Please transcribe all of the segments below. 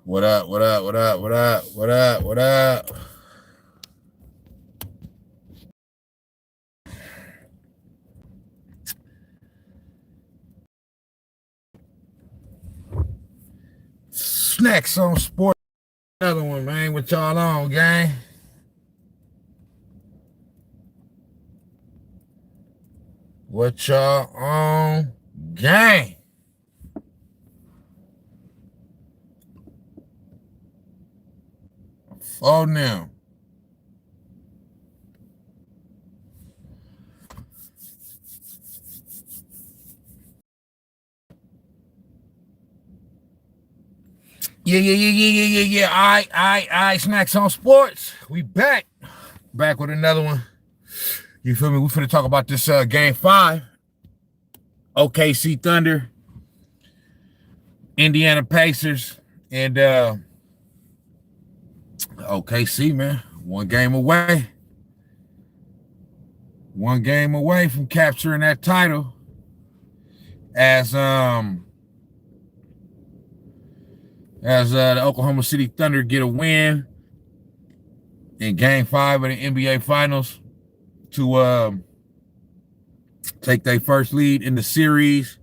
What up? What up? What up? What up? What up? What up? Snax on Sportz. Another one, man. What y'all on, gang? What y'all on, gang? Oh, now. Yeah. All right. Snax on Sportz. We back with another one. You feel me? We finna talk about this game 5. OKC Thunder, Indiana Pacers, and OKC, man. One game away from capturing that title as the Oklahoma City Thunder get a win in game 5 of the NBA Finals to take their first lead in the series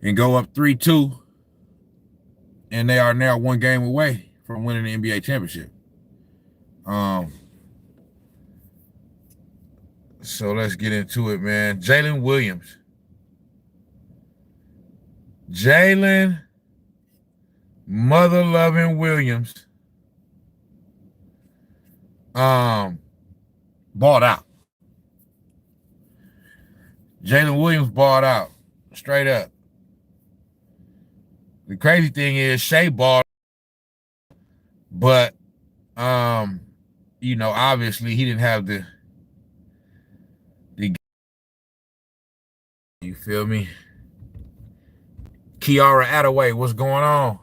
and go up 3-2. And they are now one game away from winning the NBA championship. So let's get into it, man. Jaylen Williams. Jaylen mother-loving Williams balled out. Jaylen Williams balled out. Straight up. The crazy thing is Shai balled, but obviously he didn't have the you feel me? Kiara Attaway, what's going on?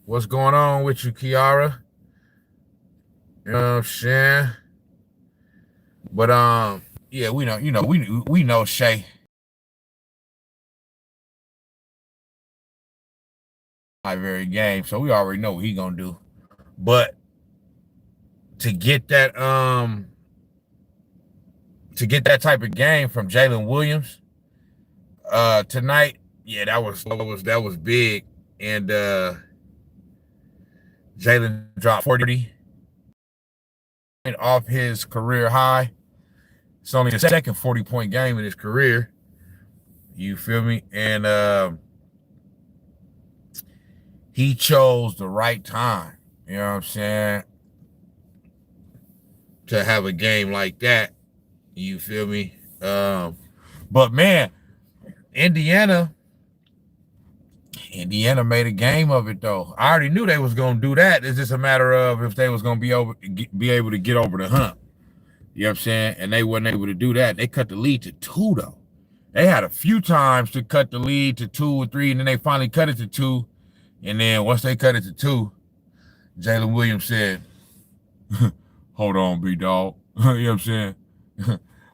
What's going on with you, Kiara? You know what I'm saying? But yeah, we know Shai. My very game, so we already know what he gonna do. But to get that type of game from Jaylen Williams tonight, yeah, that was big. And Jaylen dropped 40 off his career high. It's only the second 40-point game in his career. You feel me? And he chose the right time, you know what I'm saying, to have a game like that. You feel me? But man, Indiana made a game of it though. I already knew they was gonna do that. It's just a matter of if they was gonna be able to get over the hump. You know what I'm saying? And they weren't able to do that. They cut the lead to 2 though. They had a few times to cut the lead to 2 or 3, and then they finally cut it to 2. And then once they cut it to 2, Jaylen Williams said, hold on, B-dog. You know what I'm saying?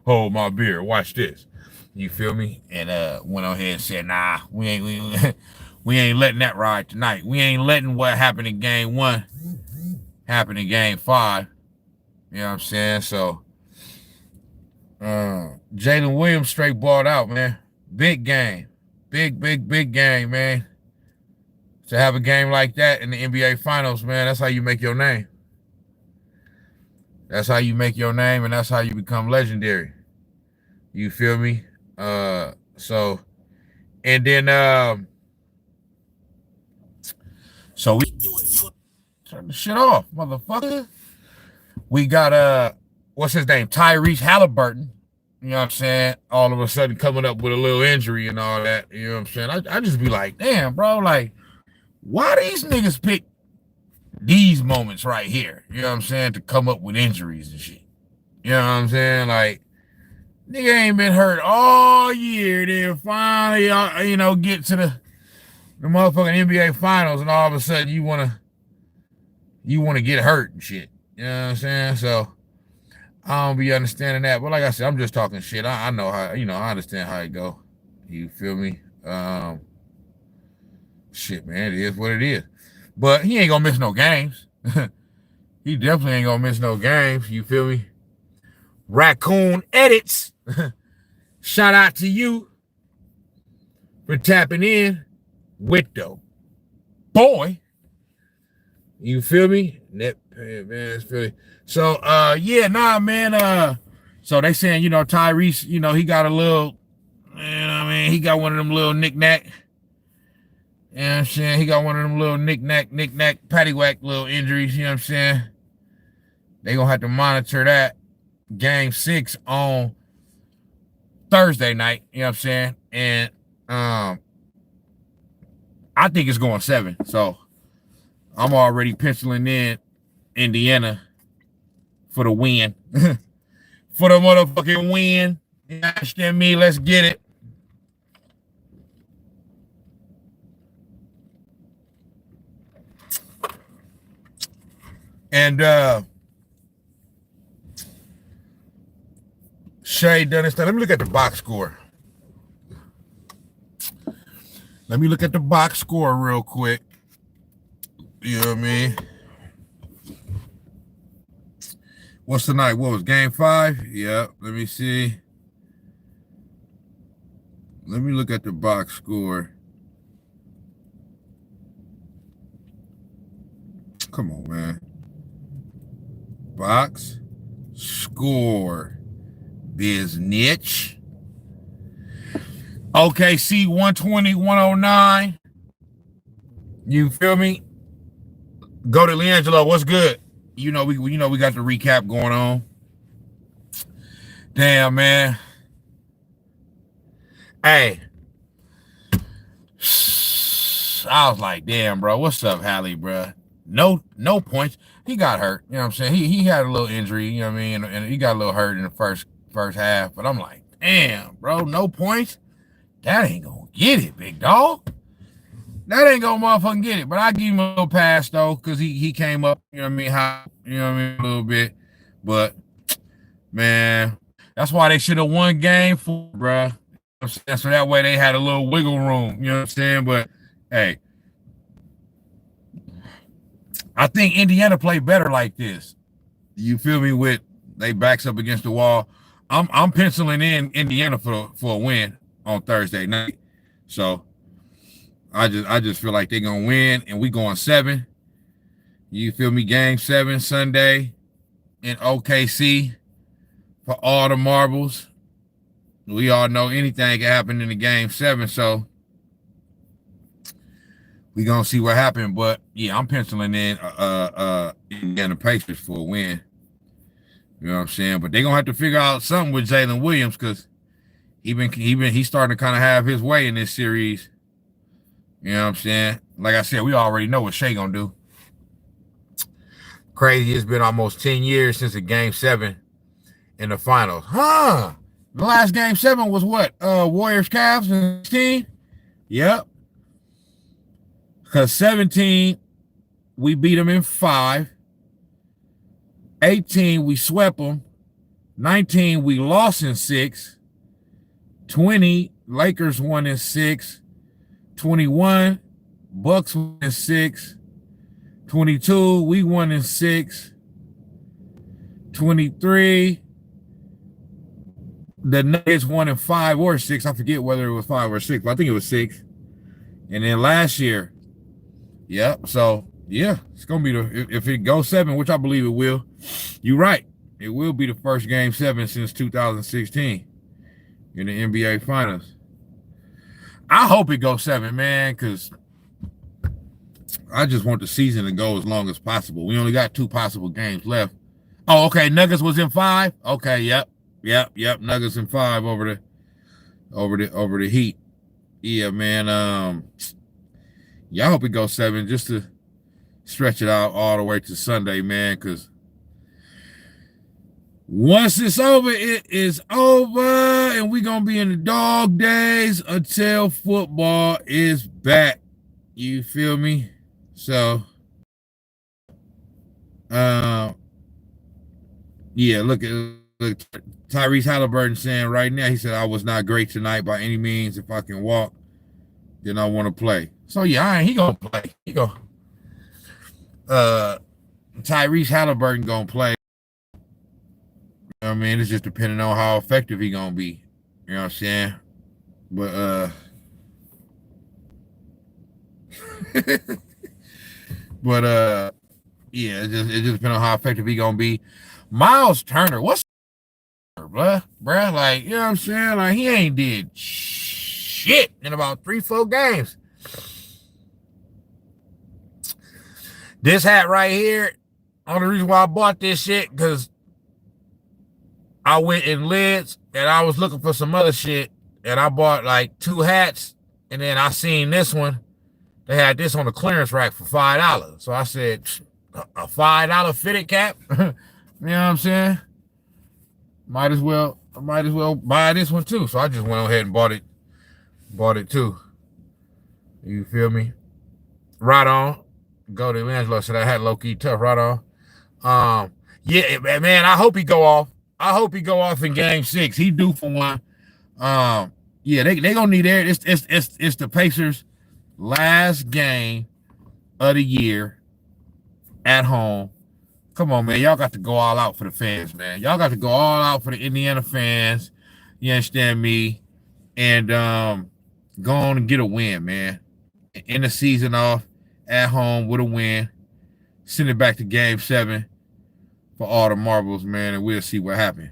Hold my beer. Watch this. You feel me? And went on ahead and said, nah, we ain't letting that ride tonight. We ain't letting what happened in game 1 happen in game 5. You know what I'm saying? So Jaylen Williams straight balled out, man. Big game. Big game, man. To have a game like that in the NBA Finals, man, that's how you make your name. That's how you make your name, and that's how you become legendary. You feel me? So we turn the shit off, motherfucker. We got what's his name? Tyrese Haliburton. You know what I'm saying? All of a sudden coming up with a little injury and all that. You know what I'm saying? I just be like, damn, bro, like, why these niggas pick these moments right here? You know what I'm saying? To come up with injuries and shit. You know what I'm saying? Like, nigga ain't been hurt all year. Then finally, get to the motherfucking NBA Finals, and all of a sudden you wanna get hurt and shit. You know what I'm saying? So I don't be understanding that. But like I said, I'm just talking shit. I know how, I understand how it go. You feel me? Shit, man, it is what it is. But he ain't gonna miss no games. He definitely ain't gonna miss no games. You feel me? Raccoon Edits. Shout out to you for tapping in with the boy. You feel me? Man, feel me. So yeah, nah, man. So they saying, Tyrese, he got a little, he got one of them little knick-knack. You know what I'm saying? He got one of them little knick-knack, paddywhack little injuries, you know what I'm saying? They gonna have to monitor that game 6 on Thursday night, you know what I'm saying? And I think it's going 7. So I'm already penciling in Indiana for the win. For the motherfucking win. You understand me? Let's get it. And Shai done his thing. Let me look at the box score. Let me look at the box score real quick. You know what I mean? What's tonight? What was game 5? Yeah, let me see. Let me look at the box score. Come on, man. Box score. Biznitch. OKC 120-109. You feel me? Go to LiAngelo. What's good? We got the recap going on. Damn, man. Hey. I was like, damn, bro. What's up, Hallie, bro? No points. He got hurt. You know what I'm saying? He had a little injury, you know what I mean? And he got a little hurt in the first half. But I'm like, damn, bro, no points? That ain't gonna get it, big dog. That ain't gonna motherfucking get it. But I give him a little pass, though, because he came up, a little bit. But, man, that's why they should have won game 4, bro. So that way they had a little wiggle room, you know what I'm saying? But, hey, I think Indiana played better like this. You feel me? With they backs up against the wall. I'm penciling in Indiana for a win on Thursday night. So I just feel like they're gonna win, and we going 7. You feel me? Game 7 Sunday in OKC for all the marbles. We all know anything can happen in the game 7, so we gonna see what happened. But yeah, I'm penciling in Indiana Pacers for a win. You know what I'm saying? But they're gonna have to figure out something with Jaylen Williams, because he's starting to kind of have his way in this series. You know what I'm saying? Like I said, we already know what Shai gonna do. Crazy, it's been almost 10 years since a game 7 in the finals. The last game 7 was what? Warriors Cavs in 16? Yep. Because 17, we beat them in 5. 18, we swept them. 19, we lost in 6. 20, Lakers won in 6. 21, Bucks won in 6. 22, we won in 6. 23, the Nuggets won in 5 or 6. I forget whether it was 5 or 6, but I think it was 6. And then last year, yep. So yeah, it's gonna be if it goes 7, which I believe it will. You're right. It will be the first game 7 since 2016 in the NBA Finals. I hope it goes 7, man, because I just want the season to go as long as possible. We only got 2 possible games left. Oh, okay. Nuggets was in 5. Okay, yep. Nuggets in 5 over the Heat. Yeah, man. Yeah, I hope it goes 7 just to stretch it out all the way to Sunday, man, because once it's over, it is over, and we're going to be in the dog days until football is back. You feel me? So, yeah, look, Tyrese Haliburton saying right now, he said, I was not great tonight by any means. If I can walk, then I want to play. So, yeah, he going to play. Tyrese Haliburton gonna play. I mean, it's just depending on how effective he gonna be. You know what I'm saying? But yeah, it just depends on how effective he gonna be. Miles Turner, what's bruh? Like, you know what I'm saying? Like, he ain't did shit in about 3-4 games. This hat right here, only reason why I bought this shit, because I went in lids and I was looking for some other shit, and I bought like 2 hats, and then I seen this one. They had this on the clearance rack for $5. So I said, a $5 fitted cap? You know what I'm saying? Might as well buy this one too. So I just went ahead and bought it too. You feel me? Right on. Go to Angelo. So that hat low key tough. Right on. Yeah, man. I hope he go off. I hope he go off in Game 6. He due for one. Yeah, they gonna need it. It's the Pacers' last game of the year at home. Come on, man. Y'all got to go all out for the fans, man. Y'all got to go all out for the Indiana fans. You understand me? And go on and get a win, man. End the season off at home with a win. Send it back to Game 7 for all the marbles, man, and we'll see what happens.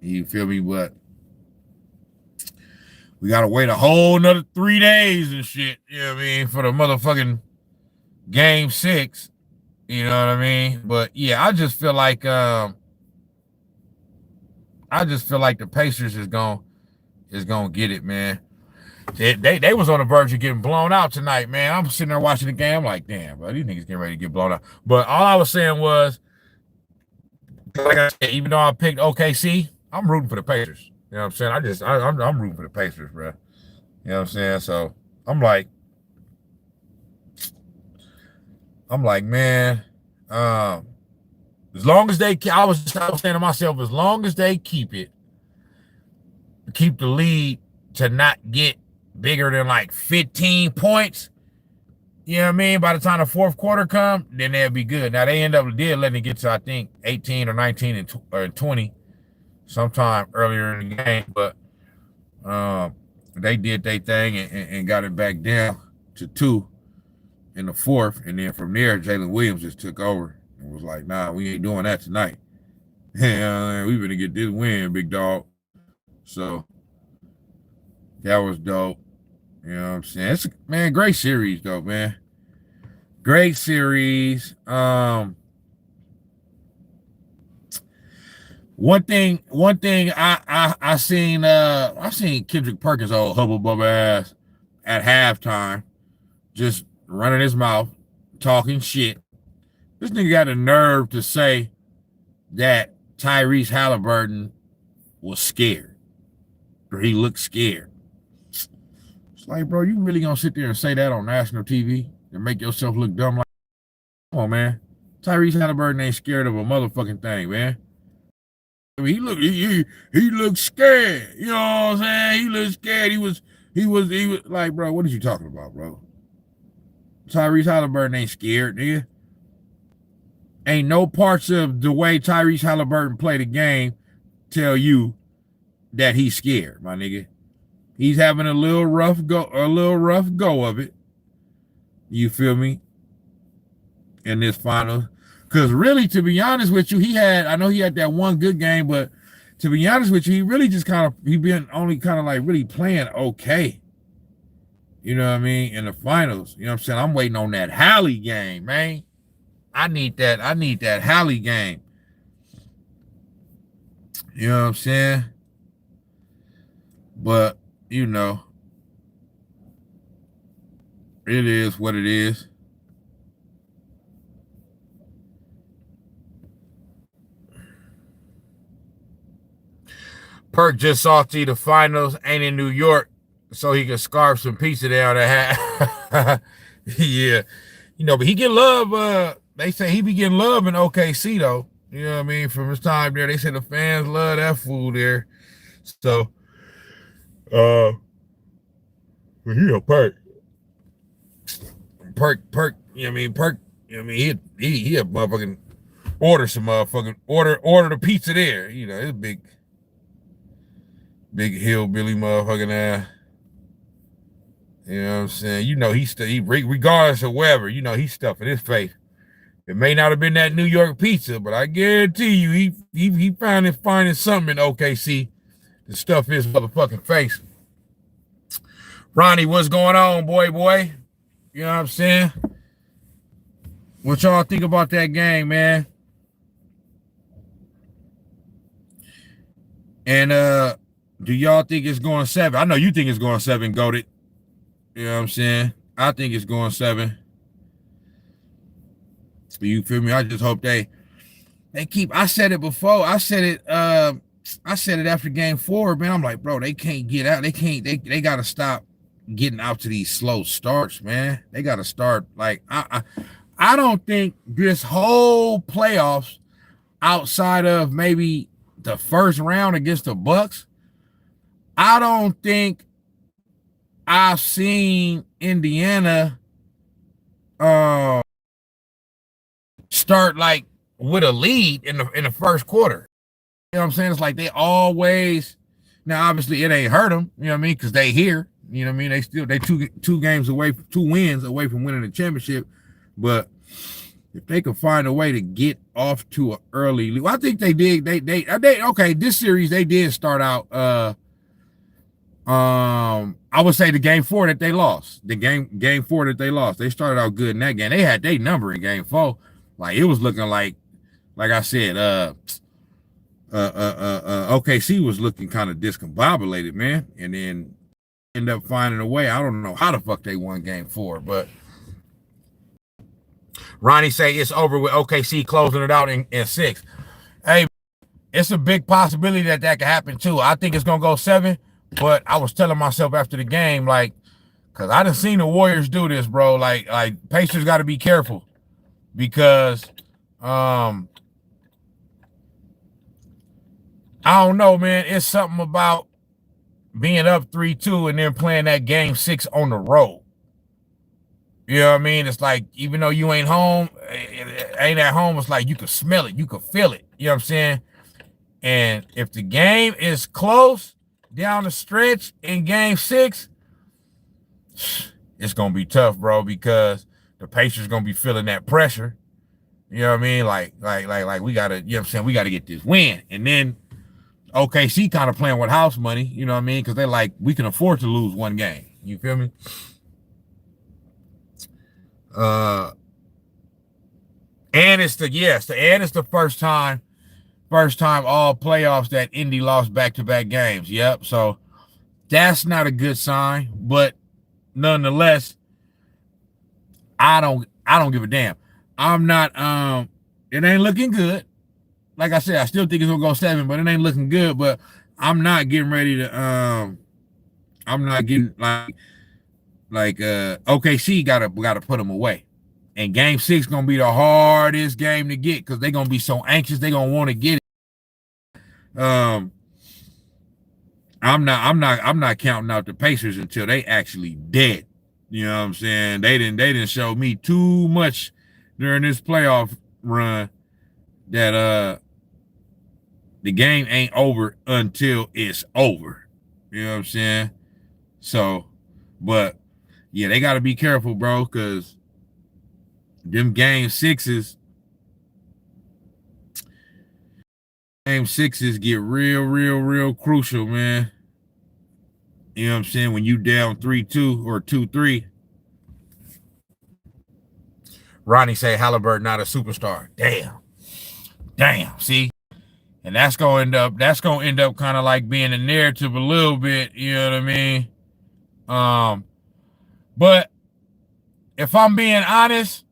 You feel me? But we got to wait a whole another 3 days and shit, you know what I mean, for the motherfucking Game 6. You know what I mean? But yeah, I just feel like the Pacers is gonna get it, man. They was on the verge of getting blown out tonight, man. I'm sitting there watching the game. I'm like, damn, bro, these niggas getting ready to get blown out. But all I was saying was, like I said, even though I picked OKC, I'm rooting for the Pacers. You know what I'm saying? I'm rooting for the Pacers, bro. You know what I'm saying? So I'm like, man, as long as they, I was saying to myself, as long as they keep the lead to not get bigger than like 15 points, you know what I mean? By the time the fourth quarter come, then they'll be good. Now they letting it get to, I think, 18 or 19 or 20 sometime earlier in the game, but they did their thing and got it back down to 2 in the fourth, and then from there, Jaylen Williams just took over and was like, nah, we ain't doing that tonight. Yeah, we better get this win, big dog. So that was dope. You know what I'm saying? It's great series though, man. Great series. One thing I seen Kendrick Perkins old hubble ass at halftime, just running his mouth, talking shit. This nigga got the nerve to say that Tyrese Haliburton was scared, or he looked scared. It's like, bro, you really gonna sit there and say that on national TV and make yourself look dumb? Like, come on, man. Tyrese Haliburton ain't scared of a motherfucking thing, man. I mean, he looked scared. You know what I'm saying? He looked scared. He was like, bro, what are you talking about, bro? Tyrese Haliburton ain't scared, nigga. Ain't no parts of the way Tyrese Haliburton played the game tell you that he's scared, my nigga. He's having a little rough go of it. You feel me? In this final. Because really, to be honest with you, I know he had that one good game, but to be honest with you, he really just he been only kind of like really playing okay. You know what I mean? In the finals. You know what I'm saying? I'm waiting on that Hallie game, man. I need that Hallie game. You know what I'm saying? But, you know, it is what it is. Perk just salty the finals ain't in New York, so he can scarf some pizza down the hat. Yeah. You know, but he get love. They say he be getting love in OKC, though. You know what I mean? From his time there, they say the fans love that fool there. So, you know, Perk, you know what I mean? Perk You know what I mean? He a motherfucking order the pizza there. You know, it's big hillbilly motherfucking you know what I'm saying? You know, he regardless of wherever, you know, he's stuffing his face. It may not have been that New York pizza, but I guarantee you he finding something in OKC to stuff his motherfucking face. Ronnie, what's going on, boy? You know what I'm saying? What y'all think about that game, man? And do y'all think it's going 7? I know you think it's going 7, Goated. You know what I'm saying? I think it's going 7. You feel me? I just hope they keep. I said it before. I said it after game 4, man. I'm like, bro, they can't get out. They gotta stop getting out to these slow starts, man. They gotta start. Like, I don't think this whole playoffs, outside of maybe the first round against the Bucks, I don't think I've seen Indiana start like with a lead in the first quarter. You know what I'm saying? It's like they always, now obviously it ain't hurt them, you know what I mean? Because they here, you know what I mean? They two games away, 2 wins away from winning the championship. But if they could find a way to get off to an early lead, well, I think they did. They okay, this series they did start out I would say the game 4 that they lost. The game 4 that they lost. They started out good in that game. They had their number in game 4. Like, it was looking like I said, OKC was looking kind of discombobulated, man. And then end up finding a way. I don't know how the fuck they won game 4, but Ronnie say it's over with OKC closing it out in 6. Hey, it's a big possibility that could happen too. I think it's gonna go 7, but I was telling myself after the game, like, cause I done seen the Warriors do this, bro. Like Pacers got to be careful because I don't know, man. It's something about being up 3-2 and then playing that game 6 on the road. You know what I mean? It's like, even though you ain't home, ain't at home, it's like you can smell it, you can feel it. You know what I'm saying? And if the game is close down the stretch in game 6, it's gonna be tough, bro, because the Pacers gonna be feeling that pressure. You know what I mean? Like we gotta, you know what I'm saying? We gotta get this win. And then OKC kind of playing with house money, you know what I mean? Because they're like, we can afford to lose 1 game. You feel me? And it's the first time all playoffs that Indy lost back-to-back games. Yep. So that's not a good sign, but nonetheless, I don't give a damn. I'm not it ain't looking good. Like I said, I still think it's gonna go 7, but it ain't looking good. But I'm not getting ready to I'm not getting like OKC gotta put them away. And game 6 gonna be the hardest game to get because they're gonna be so anxious, they're gonna want to get it. I'm not counting out the Pacers until they actually dead. You know what I'm saying? They didn't show me too much during this playoff run that the game ain't over until it's over. You know what I'm saying? So, but yeah, they got to be careful, bro, because them game 6s get real crucial, man. You know what I'm saying? When you down 3-2 or 2-3. Ronnie say Haliburton not a superstar. Damn. See, and that's gonna end up kind of like being a narrative a little bit. You know what I mean? But if I'm being honest,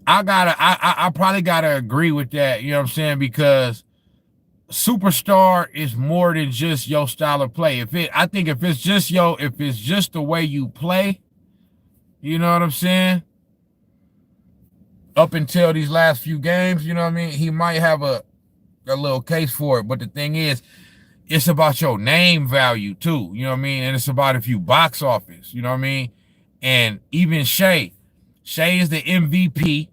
I probably gotta agree with that. You know what I'm saying? Because superstar is more than just your style of play. I think if it's just the way you play, you know what I'm saying? Up until these last few games, you know what I mean? He might have a little case for it. But the thing is, it's about your name value too. You know what I mean? And it's about if you box office, you know what I mean? And even Shai Shai is the MVP.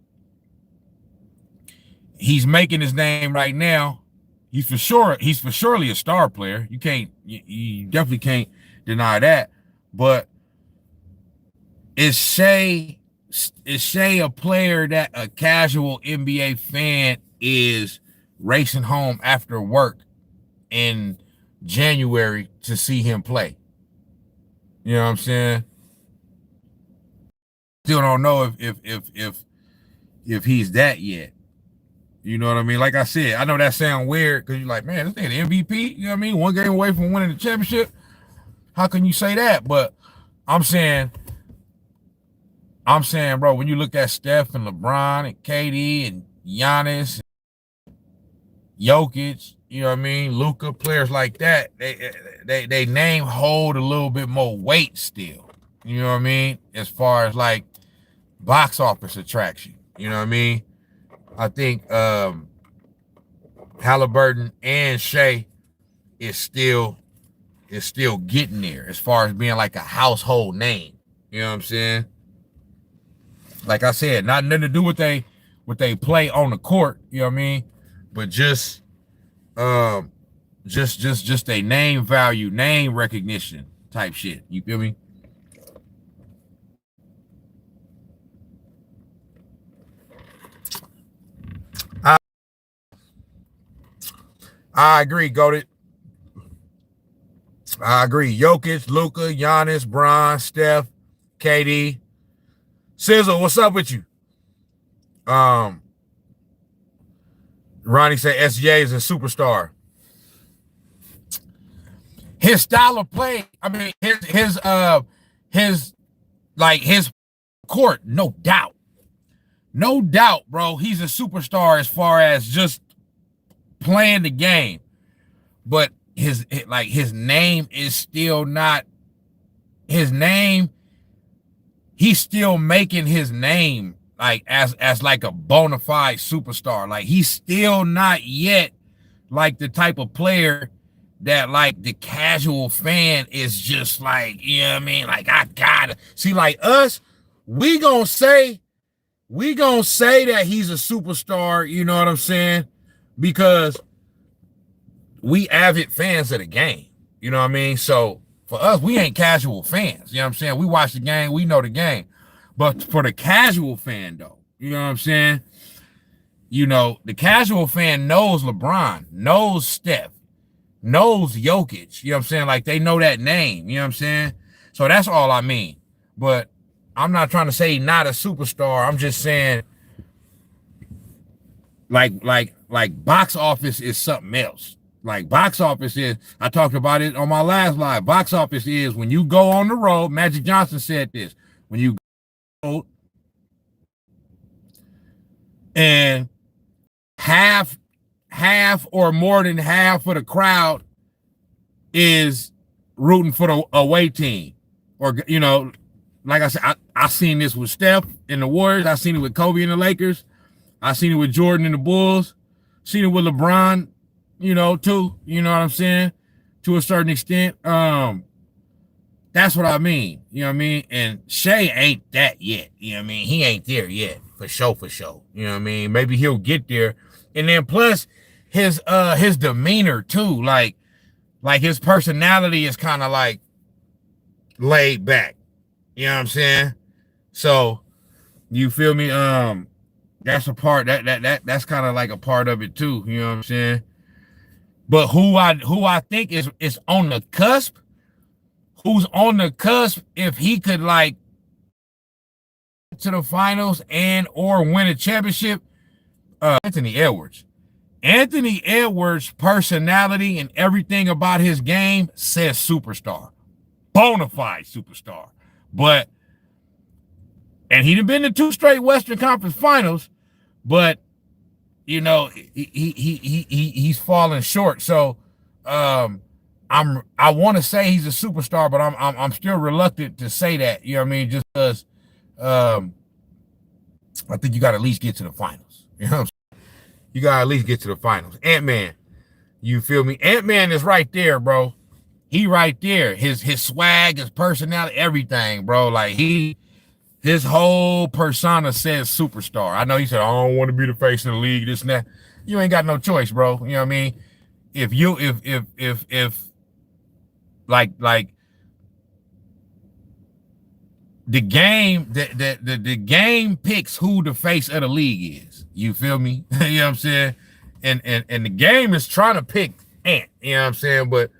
He's making his name right now. He's for surely a star player. You definitely can't deny that. But is Shai a player that a casual NBA fan is racing home after work in January to see him play? You know what I'm saying? Still don't know if he's that yet. You know what I mean? Like I said, I know that sounds weird because you're like, man, this nigga the MVP. You know what I mean? One game away from winning the championship. How can you say that? But I'm saying, bro, when you look at Steph and LeBron and KD and Giannis, and Jokic, you know what I mean? Luka, players like that, they name hold a little bit more weight still. You know what I mean? As far as like box office attraction. You know what I mean? I think Haliburton and Shai is still getting there as far as being like a household name. You know what I'm saying? Like I said, nothing to do with what they play on the court, you know what I mean? But just a name value, name recognition type shit. You feel me? I agree, Goated. I agree. Jokic, Luka, Giannis, Bron, Steph, KD. Sizzle, what's up with you? Ronnie said SJ is a superstar. His style of play, I mean, his court, no doubt. No doubt, bro. He's a superstar as far as just playing the game. But his name is still not his name. He's still making his name like as like a bona fide superstar. Like he's still not yet like the type of player that like the casual fan is just like, you know what I mean? Like I gotta see, like us, we gonna say that he's a superstar, you know what I'm saying? Because we avid fans of the game, you know what I mean? So for us, we ain't casual fans, you know what I'm saying? We watch the game, we know the game. But for the casual fan though, you know what I'm saying? You know, the casual fan knows LeBron, knows Steph, knows Jokic, you know what I'm saying? Like they know that name, you know what I'm saying? So that's all I mean. But I'm not trying to say not a superstar. I'm just saying like box office is something else. Like box office is, I talked about it on my last live. Box office is when you go on the road. Magic Johnson said this. When you go and half or more than half of the crowd is rooting for the away team. Or, you know, like I said, I seen this with Steph and the Warriors. I seen it with Kobe and the Lakers. I seen it with Jordan and the Bulls. Seen it with LeBron, you know, too. You know what I'm saying? To a certain extent. That's what I mean. You know what I mean? And Shai ain't that yet. You know what I mean? He ain't there yet. For sure. You know what I mean? Maybe he'll get there. And then plus his demeanor too. Like his personality is kind of like laid back. You know what I'm saying? So you feel me? That's a part that's kind of like a part of it too. You know what I'm saying? But who I think is on the cusp, who's on the cusp, if he could like to the finals and or win a championship, Anthony Edwards. Anthony Edwards' personality and everything about his game says superstar. Bona fide superstar. But, and he'd have been to 2 straight Western Conference finals, but you know, he's falling short. So I want to say he's a superstar, but I'm still reluctant to say that. You know what I mean? Just because I think you got to at least get to the finals. You know what I'm saying? You got to at least get to the finals. Ant-Man, you feel me? Ant-Man is right there, bro. He right there. His swag, his personality, everything, bro. Like his his whole persona says superstar. I know he said, I don't want to be the face of the league, this and that. You ain't got no choice, bro. You know what I mean? If the game, the game picks who the face of the league is. You feel me? You know what I'm saying? And the game is trying to pick Ant. You know what I'm saying? But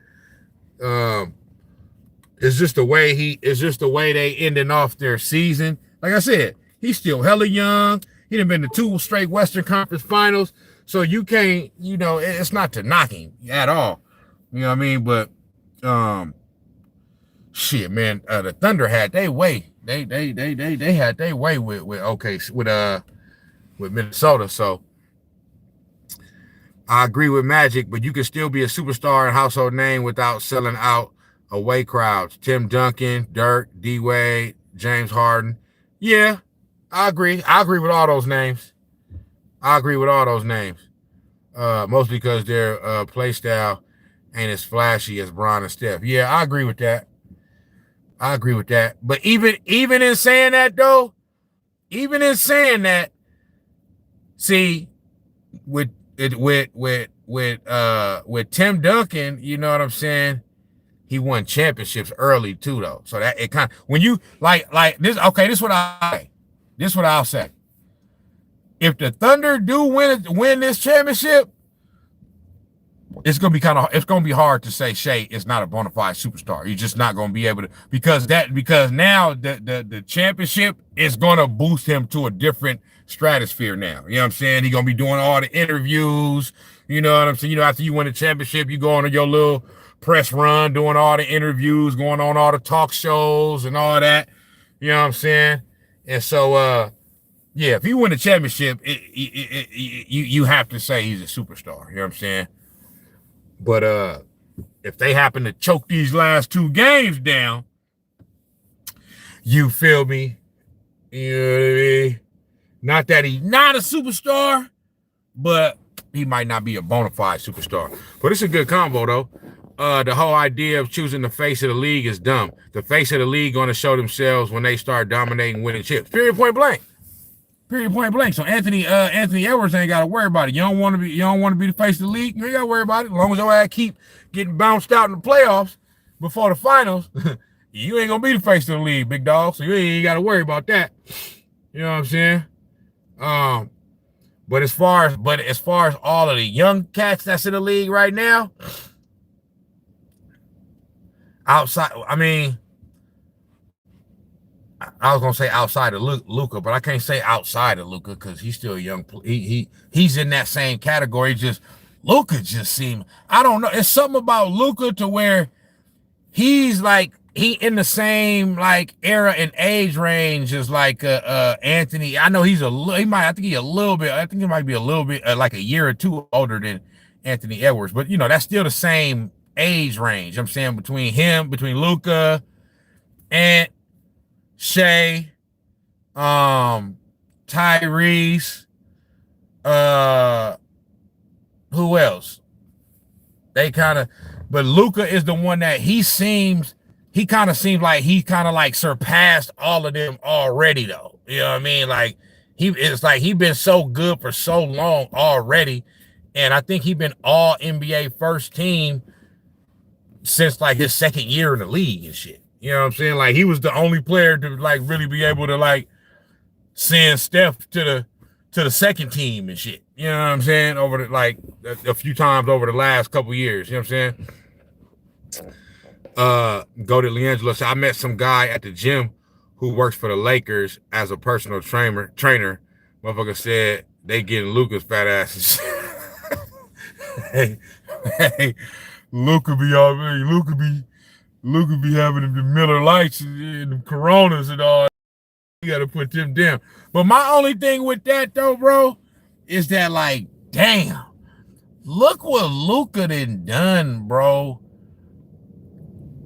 it's just the way they ending off their season. Like I said, he's still hella young. He done been to 2 straight Western Conference Finals. So you can't, it's not to knock him at all. You know what I mean? But shit, man, the Thunder had their way. They had their way with OKC, with Minnesota. So I agree with Magic, but you can still be a superstar and household name without selling out away crowds. Tim Duncan, Dirk, D-Wade, James Harden. Yeah, I agree. I agree with all those names. Mostly because their play style ain't as flashy as Bron and Steph. Yeah, I agree with that. But even in saying that, though, see, with Tim Duncan, you know what I'm saying? He won championships early too, though. So that it kind of, when you like this, okay, this is what I'll say. If the Thunder do win this championship, it's gonna be hard to say Shai is not a bona fide superstar. You're just not gonna be able to, because now the championship is gonna boost him to a different stratosphere now. You know what I'm saying? He's gonna be doing all the interviews. You know what I'm saying? After you win the championship, you go on your little press run, doing all the interviews, going on all the talk shows and all that. You know what I'm saying? And so, yeah, if you win the championship, you have to say he's a superstar. You know what I'm saying? But if they happen to choke these last 2 games down, you feel me? You know what I mean? Not that he's not a superstar, but he might not be a bona fide superstar. But it's a good combo, though. The whole idea of choosing the face of the league is dumb. The face of the league going to show themselves when they start dominating, winning chips. Period, point blank. So Anthony Edwards ain't got to worry about it. You don't want to be the face of the league. You ain't got to worry about it. As long as your ass keep getting bounced out in the playoffs before the finals, you ain't gonna be the face of the league, big dog. So you ain't got to worry about that. You know what I'm saying? But as far as all of the young cats that's in the league right now, outside, I mean, I was gonna say outside of Luka, but I can't say outside of Luka because he's still young. He's in that same category. Just Luka just seemed, I don't know. It's something about Luka to where he's like he in the same like era and age range as like Anthony. I know I think he might be a little bit like a year or 2 older than Anthony Edwards, but that's still the same age range. I'm saying between Luka and Shai, Tyrese, who else? But Luka is the one that he kind of seems like he surpassed all of them already, though. You know what I mean? Like it's like he been so good for so long already, and I think he been all NBA first team since like his 2nd year in the league and shit. You know what I'm saying? Like he was the only player to like really be able to like send Steph to the 2nd team and shit. You know what I'm saying? Over the like a few times over the last couple years. You know what I'm saying? Go to Leangelo. So I met some guy at the gym who works for the Lakers as a personal trainer. Motherfucker said they getting Luka's fat asses. hey, Luka be having the Miller Lights and the Coronas and all. You got to put them down. But my only thing with that, though, bro, is that, like, damn, look what Luka done, bro,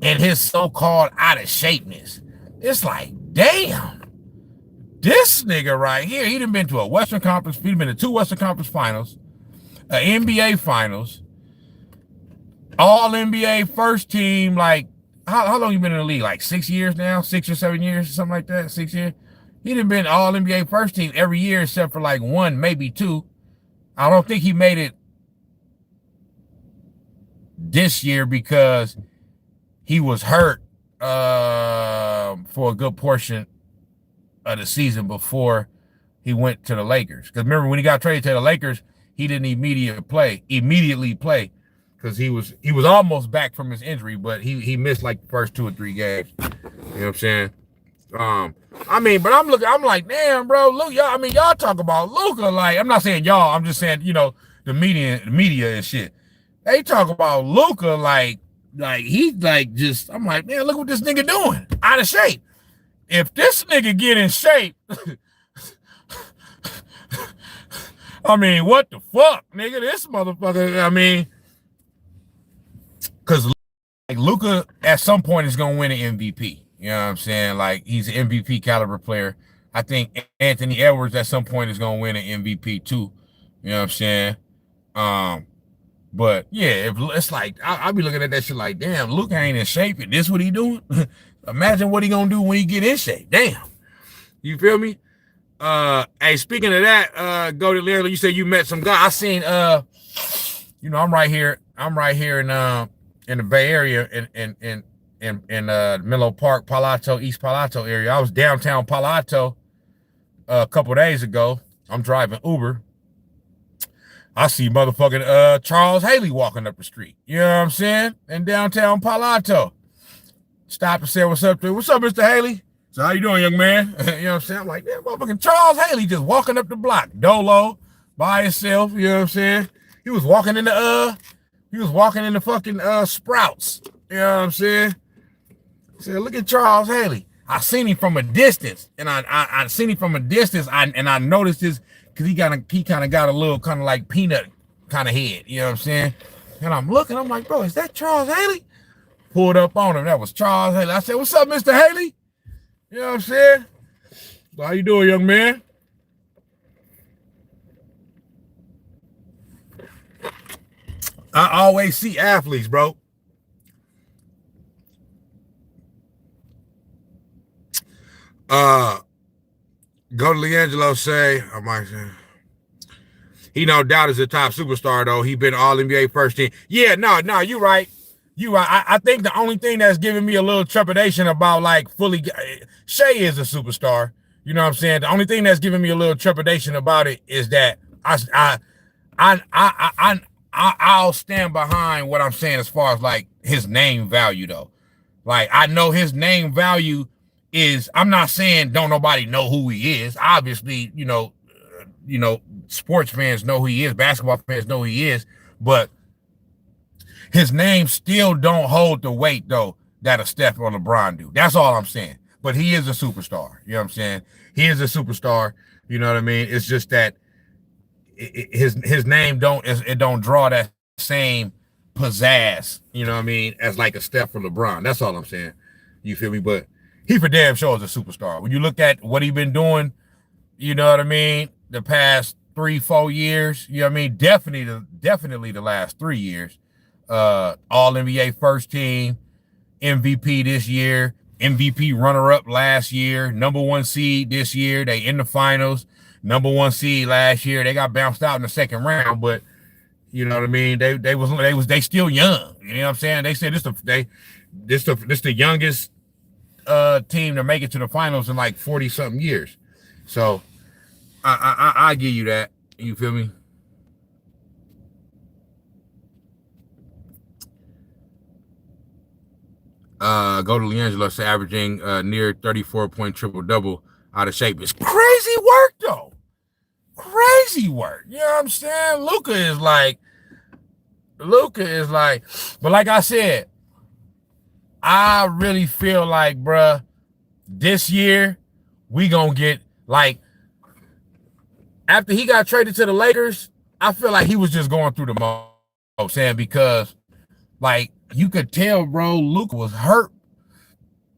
in his so-called out-of-shapeness. It's like, damn, this nigga right here, he done been to a Western Conference, he done been to 2 Western Conference Finals, an NBA Finals, All-NBA first team, like, how long you been in the league? Like 6 years now? 6 or 7 years, something like that? 6 years? He done been all NBA first team every year except for like one, maybe two. I don't think he made it this year because he was hurt for a good portion of the season before he went to the Lakers. Because remember, when he got traded to the Lakers, he didn't immediately play because he was almost back from his injury, but he missed like the first 2 or 3 games. You know what I'm saying? I mean, but I'm like, damn, bro, look, y'all talk about Luka. Like, I'm not saying y'all, I'm just saying, the media and shit. They talk about Luka like he's like just, I'm like, man, look what this nigga doing. Out of shape. If this nigga get in shape, I mean, what the fuck, nigga? This motherfucker, I mean, because like Luka at some point is gonna win an MVP. You know what I'm saying? Like, he's an MVP caliber player. I think Anthony Edwards at some point is gonna win an MVP too. You know what I'm saying? But yeah, if it's like I'll be looking at that shit like, damn, Luka ain't in shape, and this what he doing? Imagine what he gonna do when he get in shape. Damn. You feel me? Hey, speaking of that, go to Larry. You said you met some guy. I seen I'm right here in the Bay Area in Menlo Park, Palato, East Palato area. I was downtown Palato a couple days ago. I'm driving Uber. I see motherfucking Charles Haley walking up the street. You know what I'm saying? In downtown Palato. Stop and say what's up to him. What's up, Mr. Haley? So how you doing, young man? You know what I'm saying? I'm like, man, motherfucking Charles Haley just walking up the block. Dolo by himself. You know what I'm saying? He was walking in the fucking Sprouts. You know what I'm saying? I said, look at Charles Haley. I seen him from a distance, and I seen him from a distance, and I noticed his, because he kind of got a little kind of like peanut kind of head. You know what I'm saying? And I'm looking, I'm like, bro, is that Charles Haley? Pulled up on him. That was Charles Haley. I said, what's up, Mr. Haley? You know what I'm saying? So how you doing, young man? I always see athletes, bro. Go to LiAngelo say, I might say, he no doubt is a top superstar, though. He been all NBA first team. Yeah, no, you're right. You right. I think the only thing that's giving me a little trepidation about like fully, Shai is a superstar. You know what I'm saying? The only thing that's giving me a little trepidation about it is that I'll stand behind what I'm saying as far as like his name value, though. Like, I know his name value is, I'm not saying don't nobody know who he is. Obviously, sports fans know who he is, basketball fans know who he is, but his name still don't hold the weight, though, that a Steph or LeBron do. That's all I'm saying. But he is a superstar. You know what I'm saying? He is a superstar. You know what I mean? It's just that his name don't draw that same pizzazz, you know what I mean, as like a Steph or LeBron. That's all I'm saying. You feel me? But he for damn sure is a superstar. When you look at what he been doing, you know what I mean, the past 3-4 years, you know what I mean, definitely the last 3 years. All NBA first team, MVP this year, MVP runner-up last year, number 1 seed this year. They in the finals, number 1 seed last year. They got bounced out in the second round, but you know what I mean. They still young. You know what I'm saying? They said this the youngest team to make it to the finals in like 40 something years. So I give you that. You feel me? Go to LiAngelo, say averaging near 34-point triple-double out of shape. It's crazy work, though. Crazy work. You know what I'm saying? Luka is like, but like I said, I really feel like, bruh, this year, we gonna get, like, after he got traded to the Lakers, I feel like he was just going through the most, saying, because, like, you could tell, bro, Luka was hurt.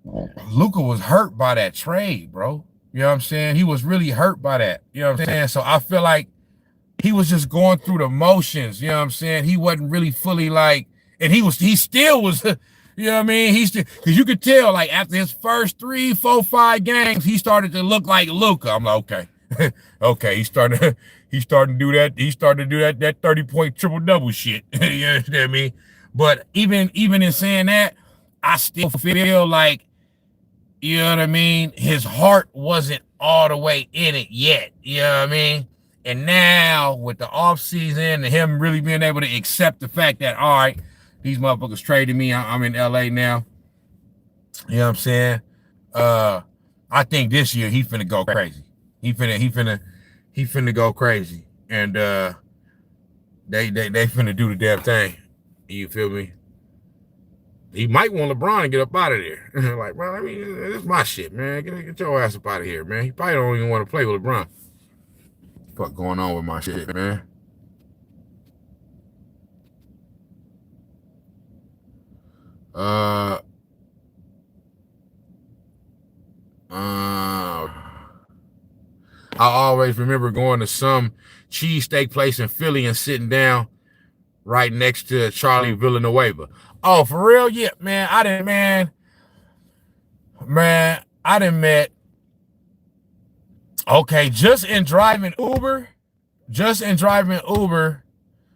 Luka was hurt by that trade, bro. You know what I'm saying? He was really hurt by that. You know what I'm saying? So I feel like he was just going through the motions. You know what I'm saying? He wasn't really fully like, and he still was, you You know what I mean? Because you could tell, like, after his first 3, 4, 5 games, he started to look like Luka. I'm like, okay. Okay, he's starting to do that. He's starting to do that 30-point triple-double shit. You know what I mean? But even in saying that, I still feel like, you know what I mean, his heart wasn't all the way in it yet. You know what I mean? And now, with the offseason and him really being able to accept the fact that, all right, these motherfuckers traded me, I'm in LA now. You know what I'm saying? I think this year he finna go crazy. He finna go crazy. And they finna do the damn thing. You feel me? He might want LeBron to get up out of there. Like, bro, I mean, this is my shit, man. Get your ass up out of here, man. He probably don't even want to play with LeBron. What going on with my shit, man? I always remember going to some cheesesteak place in Philly and sitting down right next to Charlie Villanueva. Oh, for real? Yeah, man. I didn't met. Okay, just in driving Uber, like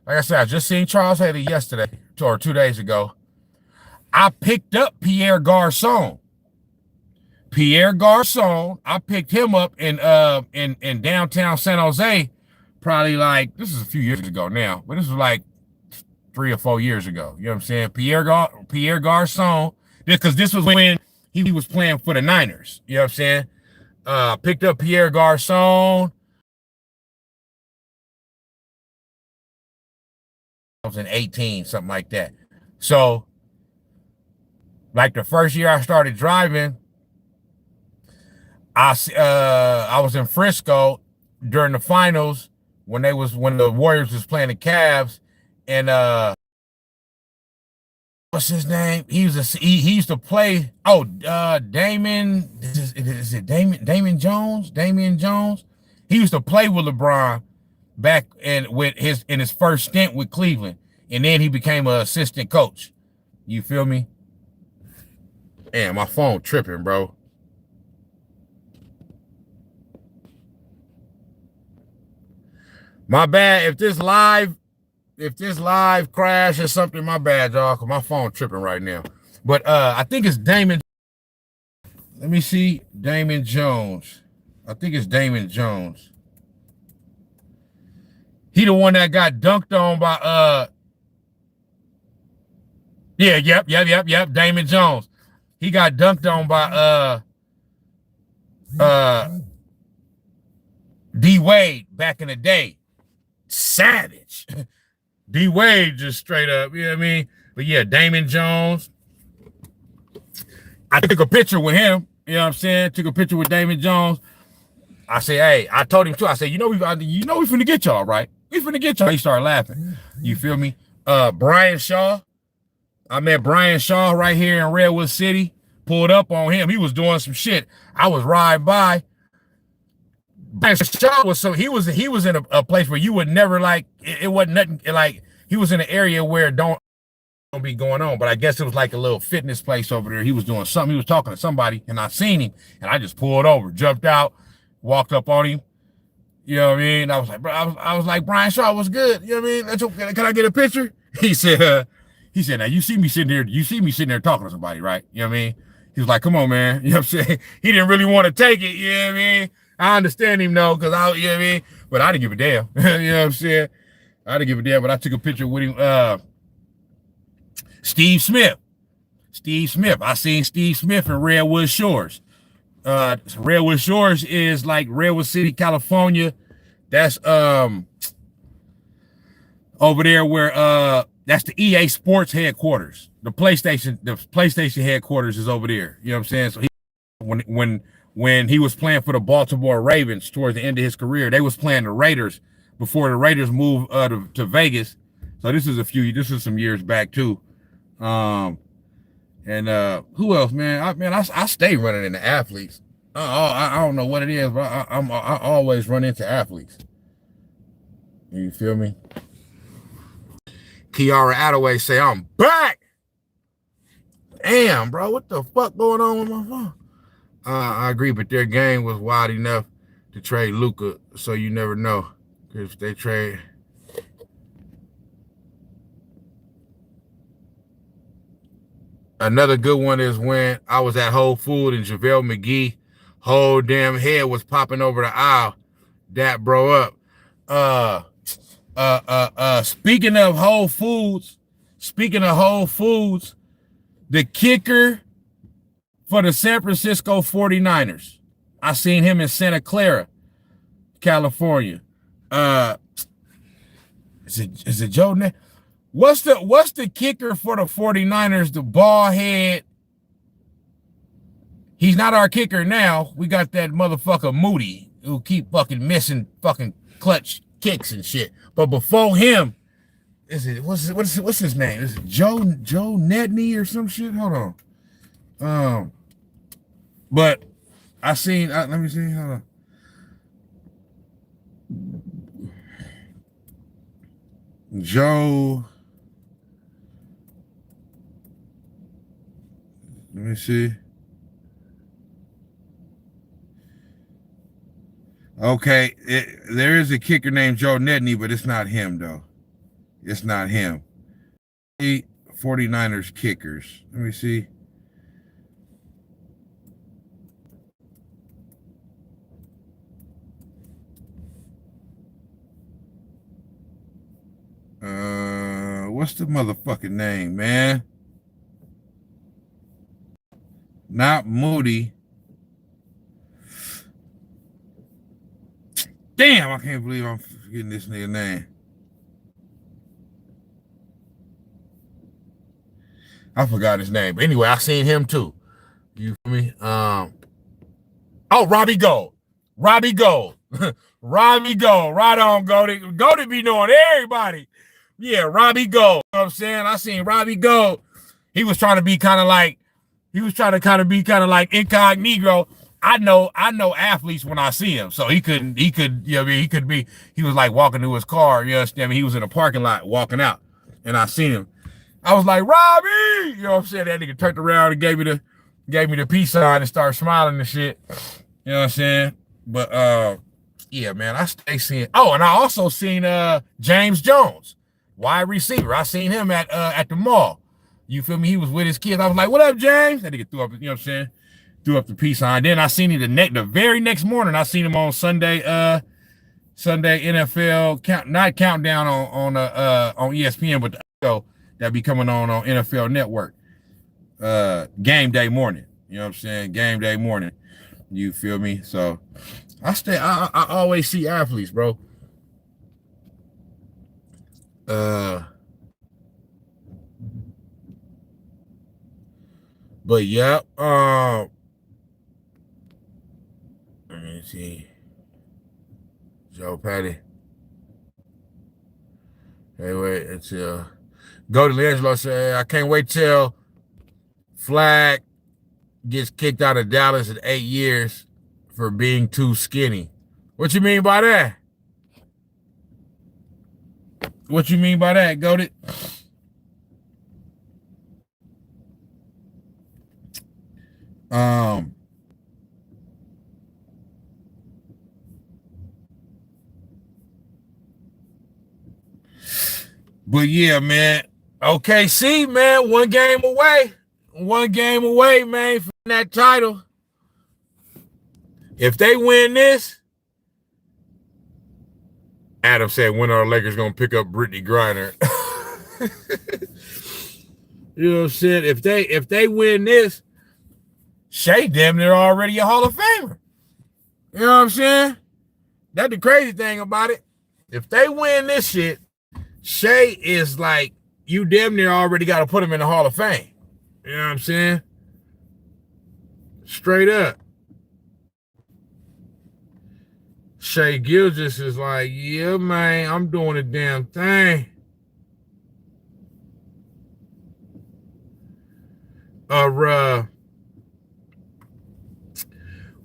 I said, I just seen Charles Haley yesterday or 2 days ago. I picked up Pierre Garçon. I picked him up in downtown San Jose, probably like, this is a few years ago now, but this was like 3 or 4 years ago. You know what I'm saying? Pierre Garçon, because this was when he was playing for the Niners. You know what I'm saying? Picked up Pierre Garçon. I was in 18, something like that. So, like the first year I started driving, I was in Frisco during the finals when the Warriors was playing the Cavs, and what's his name? He used to play. Oh, Damon. Is it Damon Jones? Damian Jones. He used to play with LeBron back in his first stint with Cleveland, and then he became an assistant coach. You feel me? Damn, my phone tripping, bro. My bad. If this live crash or something, my bad, y'all, because my phone tripping right now. But I think it's Damon. Let me see. Damon Jones. I think it's Damon Jones. He the one that got dunked on by yep. Damon Jones. He got dunked on by D Wade back in the day. Savage. D Wade just straight up, you know what I mean? But yeah, Damon Jones. I took a picture with him, you know what I'm saying? Took a picture with Damon Jones. I said, hey, I told him too. I said, we finna get y'all, right? We finna get y'all. He started laughing. You feel me? Brian Shaw. I met Brian Shaw right here in Redwood City. Pulled up on him. He was doing some shit. I was riding by. Brian Shaw was he was in a place where you would never it wasn't nothing, like he was in an area where don't be going on, but I guess it was like a little fitness place over there. He was doing something. He was talking to somebody, and I seen him, and I just pulled over, jumped out, walked up on him. You know what I mean? I was like, bro, I was like, Brian Shaw, what's good? You know what I mean? Can I get a picture? He said, now you see me sitting there talking to somebody, right? You know what I mean? He was like, come on, man. You know what I'm saying? He didn't really want to take it. You know what I mean? I understand him though, because you know what I mean? But I didn't give a damn. You know what I'm saying? I didn't give a damn, but I took a picture with him. Steve Smith. I seen Steve Smith in Redwood Shores. Redwood Shores is like Redwood City, California. That's over there where that's the EA Sports headquarters. The PlayStation headquarters is over there. You know what I'm saying? So when he was playing for the Baltimore Ravens towards the end of his career, they was playing the Raiders before the Raiders moved to Vegas. So this is some years back too. And who else, man? I stay running into athletes. I don't know what it is, but I always run into athletes. You feel me? Kiara Attaway say, I'm back. Damn, bro, what the fuck going on with my phone? I agree, but their game was wide enough to trade Luka, so you never know. Because if they trade... Another good one is when I was at Whole Foods and JaVale McGee whole damn head was popping over the aisle. That bro up. Speaking of Whole Foods, the kicker for the San Francisco 49ers. I seen him in Santa Clara, California. Is it Joe? What's the kicker for the 49ers? The ball head. He's not our kicker now. We got that motherfucker Moody who keep fucking missing fucking clutch kicks and shit. But before him, what's his name? Is it Joe Nedney or some shit? Hold on. But I seen. Let me see. Hold on. Joe. Let me see. Okay, there is a kicker named Joe Nedney, but it's not him, though. It's not him. 49ers kickers. Let me see. What's the motherfucking name, man? Not Moody. Damn, I can't believe I'm forgetting this nigga name. I forgot his name. But anyway, I seen him too. You feel me? Robbie Gold. Robbie Gold. Robbie Gold. Right on, Goldie. Goldie be knowing everybody. Yeah, Robbie Gold. You know what I'm saying? I seen Robbie Gold. He was trying to be kind of like incognito. I know athletes when I see him. So he could, you know what I mean? He was like walking to his car, you understand me? He was in a parking lot walking out and I seen him. I was like, Robbie, you know what I'm saying? That nigga turned around and gave me the peace sign and started smiling and shit. You know what I'm saying? But yeah, man, I stay seeing. Oh, and I also seen James Jones, wide receiver. I seen him at the mall. You feel me? He was with his kids. I was like, what up, James? That nigga threw up, you know what I'm saying? Threw up the peace sign. Then I seen him the very next morning. I seen him on Sunday NFL not countdown on ESPN, but the show that be coming on NFL Network. Game day morning. You know what I'm saying? Game day morning. You feel me? So I always see athletes, bro. But yeah, let me see. Joe Patty. Anyway, it's Go to Leangelo said, I can't wait till Flag gets kicked out of Dallas in 8 years for being too skinny. What you mean by that? What you mean by that, Goated? But yeah, man. OKC, man, one game away, man, from that title. If they win this, Adam said, when are the Lakers gonna pick up Brittany Griner? You know what I'm saying? If they win this, Shai damn near already a Hall of Famer. You know what I'm saying? That's the crazy thing about it. If they win this shit, Shai is like, you damn near already got to put him in the Hall of Fame. You know what I'm saying? Straight up. Shai Gilgeous is like, yeah, man, I'm doing the damn thing.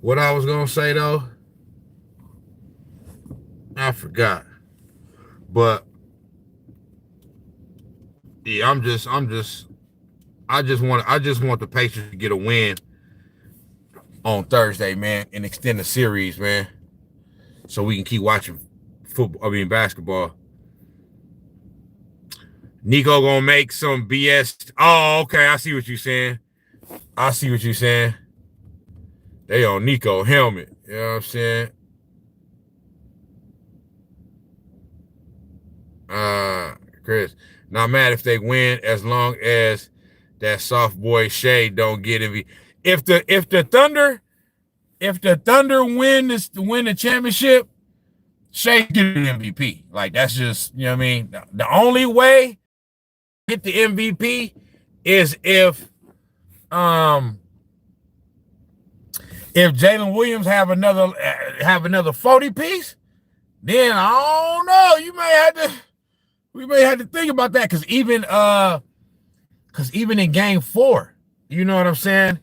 What I was gonna say though, I forgot. But yeah, I'm I just want the Pacers to get a win on Thursday, man, and extend the series, man, so we can keep watching basketball. Nico gonna make some BS. Oh, okay. I see what you're saying. They on Nico helmet. You know what I'm saying? Chris, not mad if they win as long as that soft boy Shai don't get MVP. If the Thunder win the championship, Shai get an MVP. Like, that's just, you know what I mean? The only way to get the MVP is if Jaylen Williams have another 40 piece, then I don't know. We may have to think about that, because even in game 4, you know what I'm saying?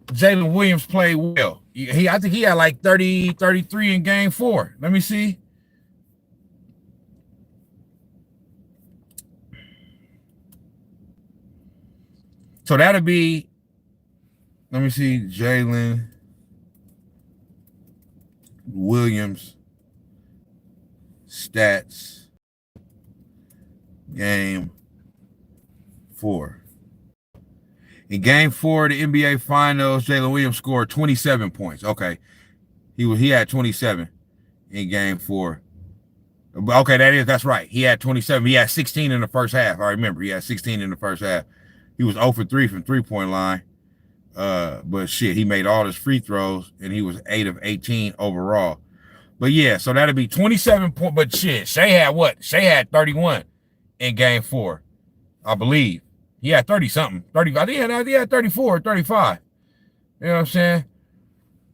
Jaylen Williams played well. I think he had like 33 in game 4. Let me see. So that'll be, let me see, Jaylen Williams stats game 4. In game 4 of the NBA Finals, Jaylen Williams scored 27 points. Okay. He had 27 in game 4. Okay, that's right. He had 27. He had 16 in the first half. I remember he had 16 in the first half. He was 0 for 3 from three-point line. But shit, he made all his free throws, and he was 8 of 18 overall. But yeah, so that'd be 27 points. But shit, Shai had what? Shai had 31 in game 4, I believe. He had 30-something. 30. I think he had 34 or 35. You know what I'm saying?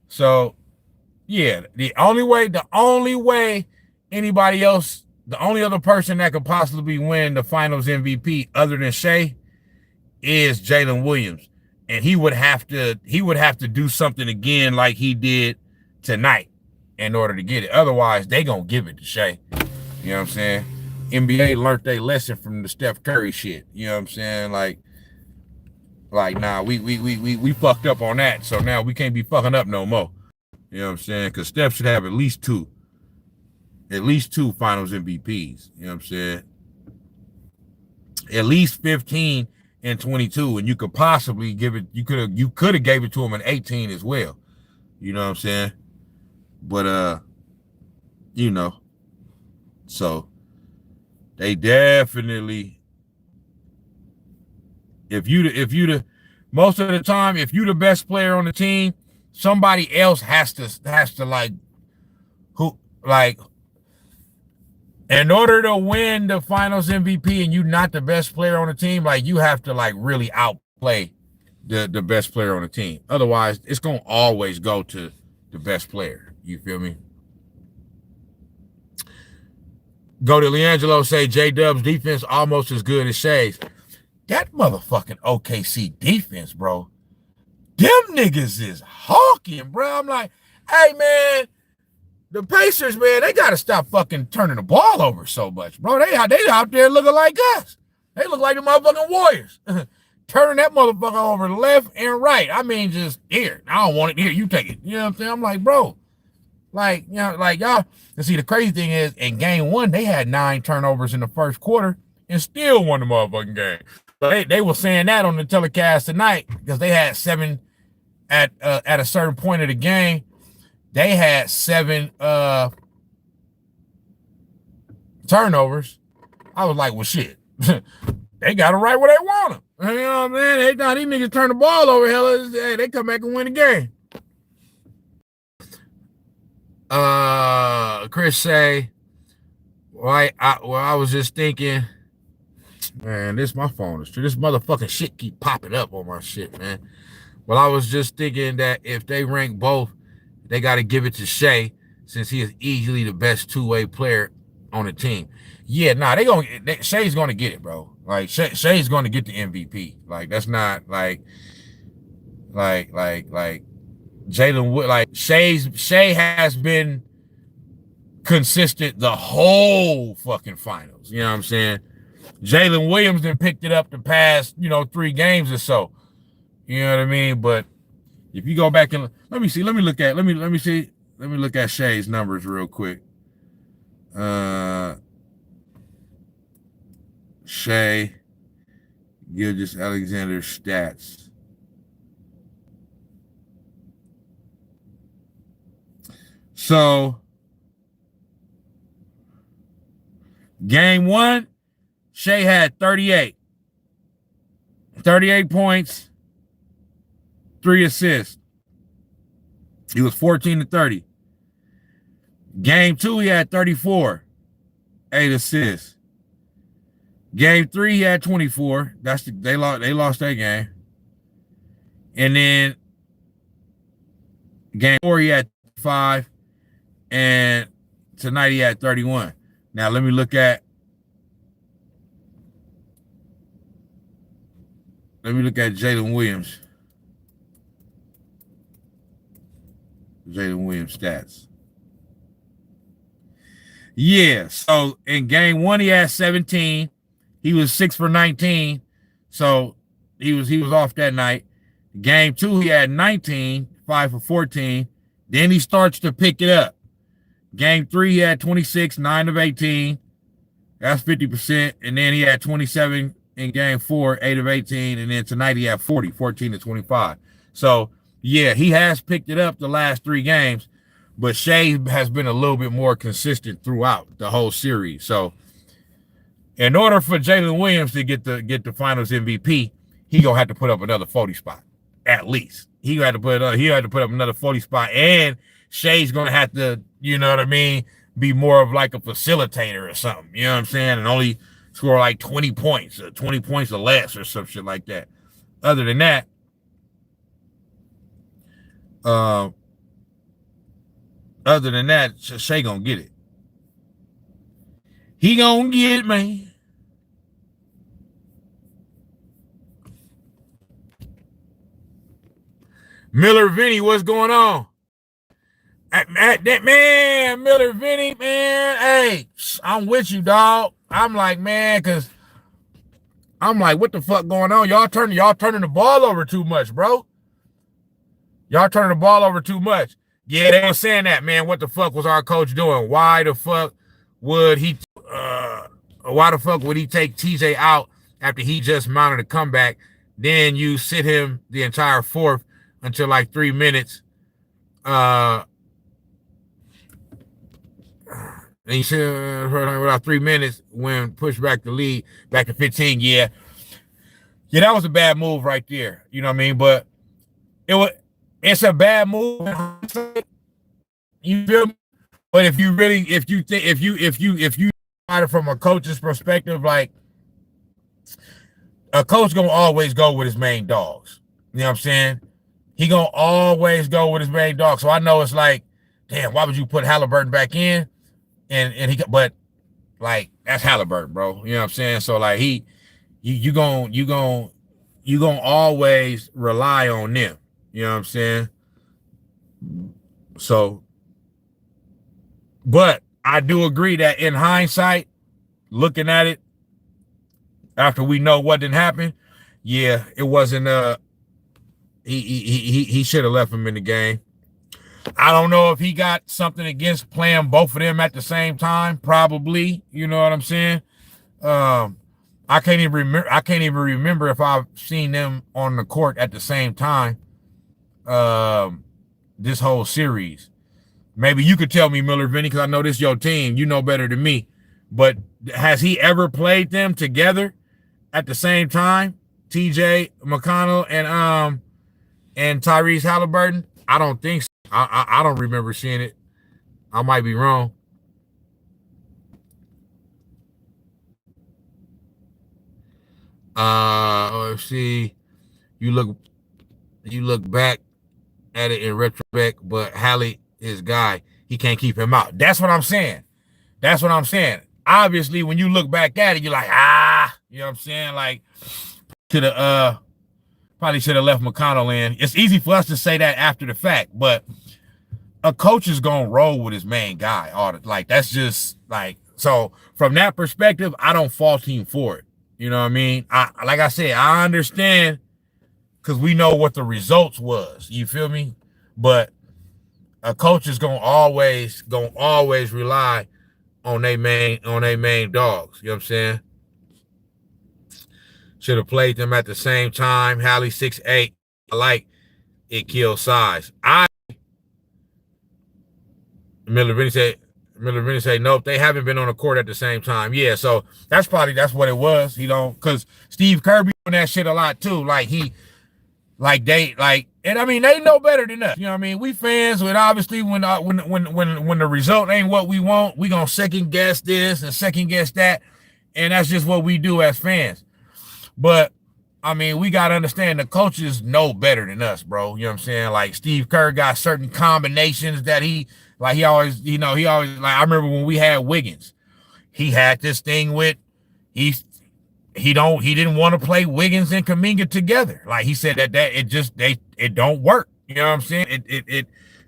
So, yeah, the only way anybody else, the only other person that could possibly win the finals MVP other than Shai is Jaylen Williams. And he would have to do something again like he did tonight in order to get it. Otherwise, they gonna give it to Shai. You know what I'm saying? NBA learned their lesson from the Steph Curry shit. You know what I'm saying? Like nah, we fucked up on that. So now we can't be fucking up no more. You know what I'm saying? Because Steph should have at least two finals MVPs. You know what I'm saying? At least 15 and 22, and you could possibly give it. You could have gave it to him in 18 as well. You know what I'm saying? But you know, so they definitely, most of the time, if you the best player on the team, somebody else has to in order to win the finals MVP and you not the best player on the team, like, you have to like really outplay the best player on the team. Otherwise, it's gonna always go to the best player. You feel me? Go to Leangelo, say J-Dub's defense almost as good as Shai's. That motherfucking OKC defense, bro. Them niggas is hawking, bro. I'm like, hey, man, the Pacers, man, they got to stop fucking turning the ball over so much, bro. They out there looking like us. They look like the motherfucking Warriors. Turning that motherfucker over left and right. I mean, just here. I don't want it. Here, you take it. You know what I'm saying? I'm like, bro, like, you know, like, y'all. And see, the crazy thing is, in game 1, they had 9 turnovers in the first quarter and still won the motherfucking game. But they were saying that on the telecast tonight because they had 7 at a certain point of the game. They had 7 turnovers. I was like, well, shit. They got it right where they want them. You know what I mean? These niggas turn the ball over. Hell, hey, they come back and win the game. Chris say, I was just thinking, man, my phone is true. This motherfucking shit keep popping up on my shit, man. Well, I was just thinking that if they rank both, they got to give it to Shai since he is easily the best two-way player on the team. Yeah, nah, Shai's gonna get it, bro. Like, Shai's gonna get the MVP. Like, that's not like Jaylen Wood. Like, Shai has been consistent the whole fucking finals. You know what I'm saying? Jaylen Williams then picked it up the past, 3 games or so. You know what I mean? But if you go back and let me look at Shai's numbers real quick. Shai Gilgeous-Alexander stats. So game 1, Shai had 38 points, 3 assists. He was 14-30. Game 2, he had 34, 8 assists. Game 3, he had 24. They lost that game. And then game 4, he had 5, and tonight he had 31. Now let me look at Jaylen Williams. Jaylen Williams stats. Yeah, so in game 1 he had 17. He was 6 for 19. So he was off that night. Game 2 he had 19, 5 for 14. Then he starts to pick it up. Game 3 he had 26, 9 of 18. That's 50%. And then he had 27 in game 4, 8 of 18. And then tonight he had 40, 14-25. So yeah, he has picked it up the last 3 games, but Shai has been a little bit more consistent throughout the whole series. So in order for Jaylen Williams to get the Finals MVP, he gonna have to put up another 40 spot at least. He had to put up another 40 spot, and Shai's gonna have to, you know what I mean, be more of like a facilitator or something. You know what I'm saying, and only score like 20 points or less or some shit like that. Other than that, Shai gonna get it. He gonna get it, man. Miller Vinny, what's going on? That man, Miller Vinny, man. Hey, I'm with you, dog. I'm like, man, because I'm like, what the fuck going on? Y'all turning the ball over too much, bro. Y'all turning the ball over too much. Yeah, they were saying that, man. What the fuck was our coach doing? Why the fuck would he take TJ out after he just mounted a comeback? Then you sit him the entire fourth until like 3 minutes. And you sit about 3 minutes when pushed back the lead back to 15. Yeah, that was a bad move right there. You know what I mean? But it's a bad move. You feel me? But if you find it from a coach's perspective, like a coach gonna always go with his main dogs. You know what I'm saying? He gonna always go with his main dog. So I know it's like, damn, why would you put Haliburton back in? But like that's Haliburton, bro. You know what I'm saying? So like you gonna always rely on them. You know what I'm saying? So, but I do agree that in hindsight, looking at it after we know what didn't happen, yeah, it wasn't he should have left him in the game. I don't know if he got something against playing both of them at the same time. Probably, you know what I'm saying? I can't even remember if I've seen them on the court at the same time. This whole series. Maybe you could tell me, Miller Vinny, because I know this is your team. You know better than me. But has he ever played them together at the same time? TJ McConnell and Tyrese Haliburton? I don't think so. I don't remember seeing it. I might be wrong. Let's see. You look back at it in retrospect, but Hallie, his guy, he can't keep him out. That's what I'm saying. Obviously, when you look back at it, you're like, you know what I'm saying? Like, probably should have left McConnell in. It's easy for us to say that after the fact, but a coach is gonna roll with his main guy. That's just like So from that perspective, I don't fault him for it. You know what I mean? Like I said, I understand because we know what the results was. You feel me? But a coach is gonna always rely on their main dogs. You know what I'm saying? Should have played them at the same time. Hallie 6'8". I like it kills size. Miller Vinny say nope, they haven't been on the court at the same time. Yeah, so that's what it was. You know, because Steve Kerr doing that shit a lot too. And I mean they know better than us. You know what I mean? We fans, but obviously when the result ain't what we want, we gonna second guess this and second guess that, and that's just what we do as fans. But I mean, we gotta understand the coaches know better than us, bro. You know what I'm saying? Like Steve Kerr got certain combinations that he always, like I remember when we had Wiggins, he had this thing with he didn't want to play Wiggins and Kuminga together. Like he said that it don't work. You know what I'm saying?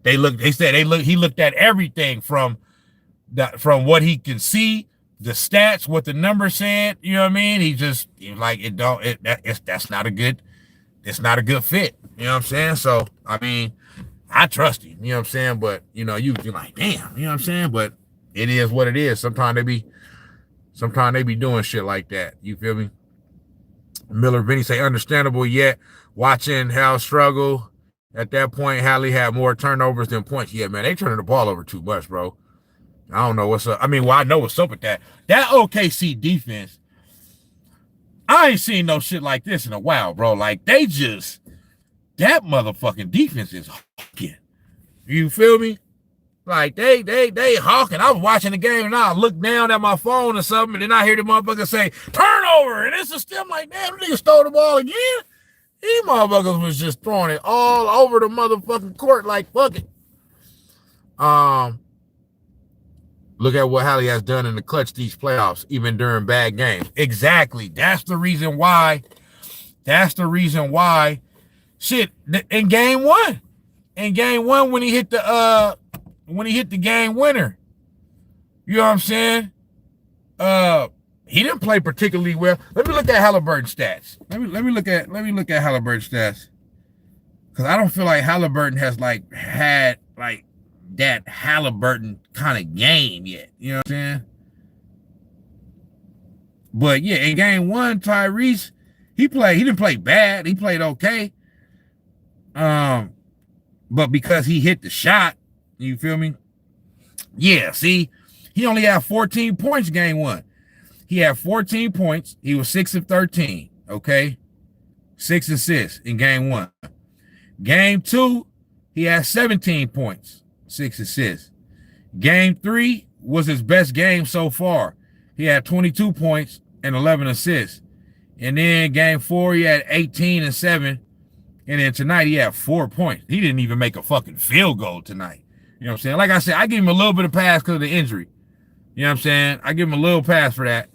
He looked at everything from what he can see, the stats, what the numbers said. You know what I mean? He was like, that's not a good fit. You know what I'm saying? So I mean, I trust him. You know what I'm saying? But you're like, damn. You know what I'm saying? But it is what it is. Sometimes they be doing shit like that. You feel me? Miller Vinny say understandable yet. Watching Hal struggle. At that point, Hallie had more turnovers than points. Yeah, man, they turning the ball over too much, bro. I don't know what's up. I mean, I know what's up with that. That OKC defense, I ain't seen no shit like this in a while, bro. Like, that motherfucking defense is hawking. You feel me? Like, they hawking. I was watching the game, and I looked down at my phone or something, and then I hear the motherfucker say, turnover, and it's still like, damn, the nigga stole the ball again? These motherfuckers was just throwing it all over the motherfucking court like, fuck it. Look at what Hallie has done in the clutch these playoffs, even during bad games. Exactly. That's the reason why. Shit, in game one. In game one, when he hit the game winner. You know what I'm saying? He didn't play particularly well. Let me look at Haliburton stats. Let me look at Haliburton stats. Because I don't feel like Haliburton has had that Haliburton kind of game yet. You know what I'm saying? But yeah, in game one, Tyrese, he didn't play bad. He played okay. But because he hit the shot, you feel me? Yeah, see, he only had 14 points game one. He had 14 points. He was 6 of 13, okay? 6 assists in game one. Game two, he had 17 points, 6 assists. Game three was his best game so far. He had 22 points and 11 assists. And then game four, he had 18 and 7. And then tonight, he had 4 points. He didn't even make a fucking field goal tonight. You know what I'm saying? Like I said, I give him a little bit of pass because of the injury. You know what I'm saying? I give him a little pass for that.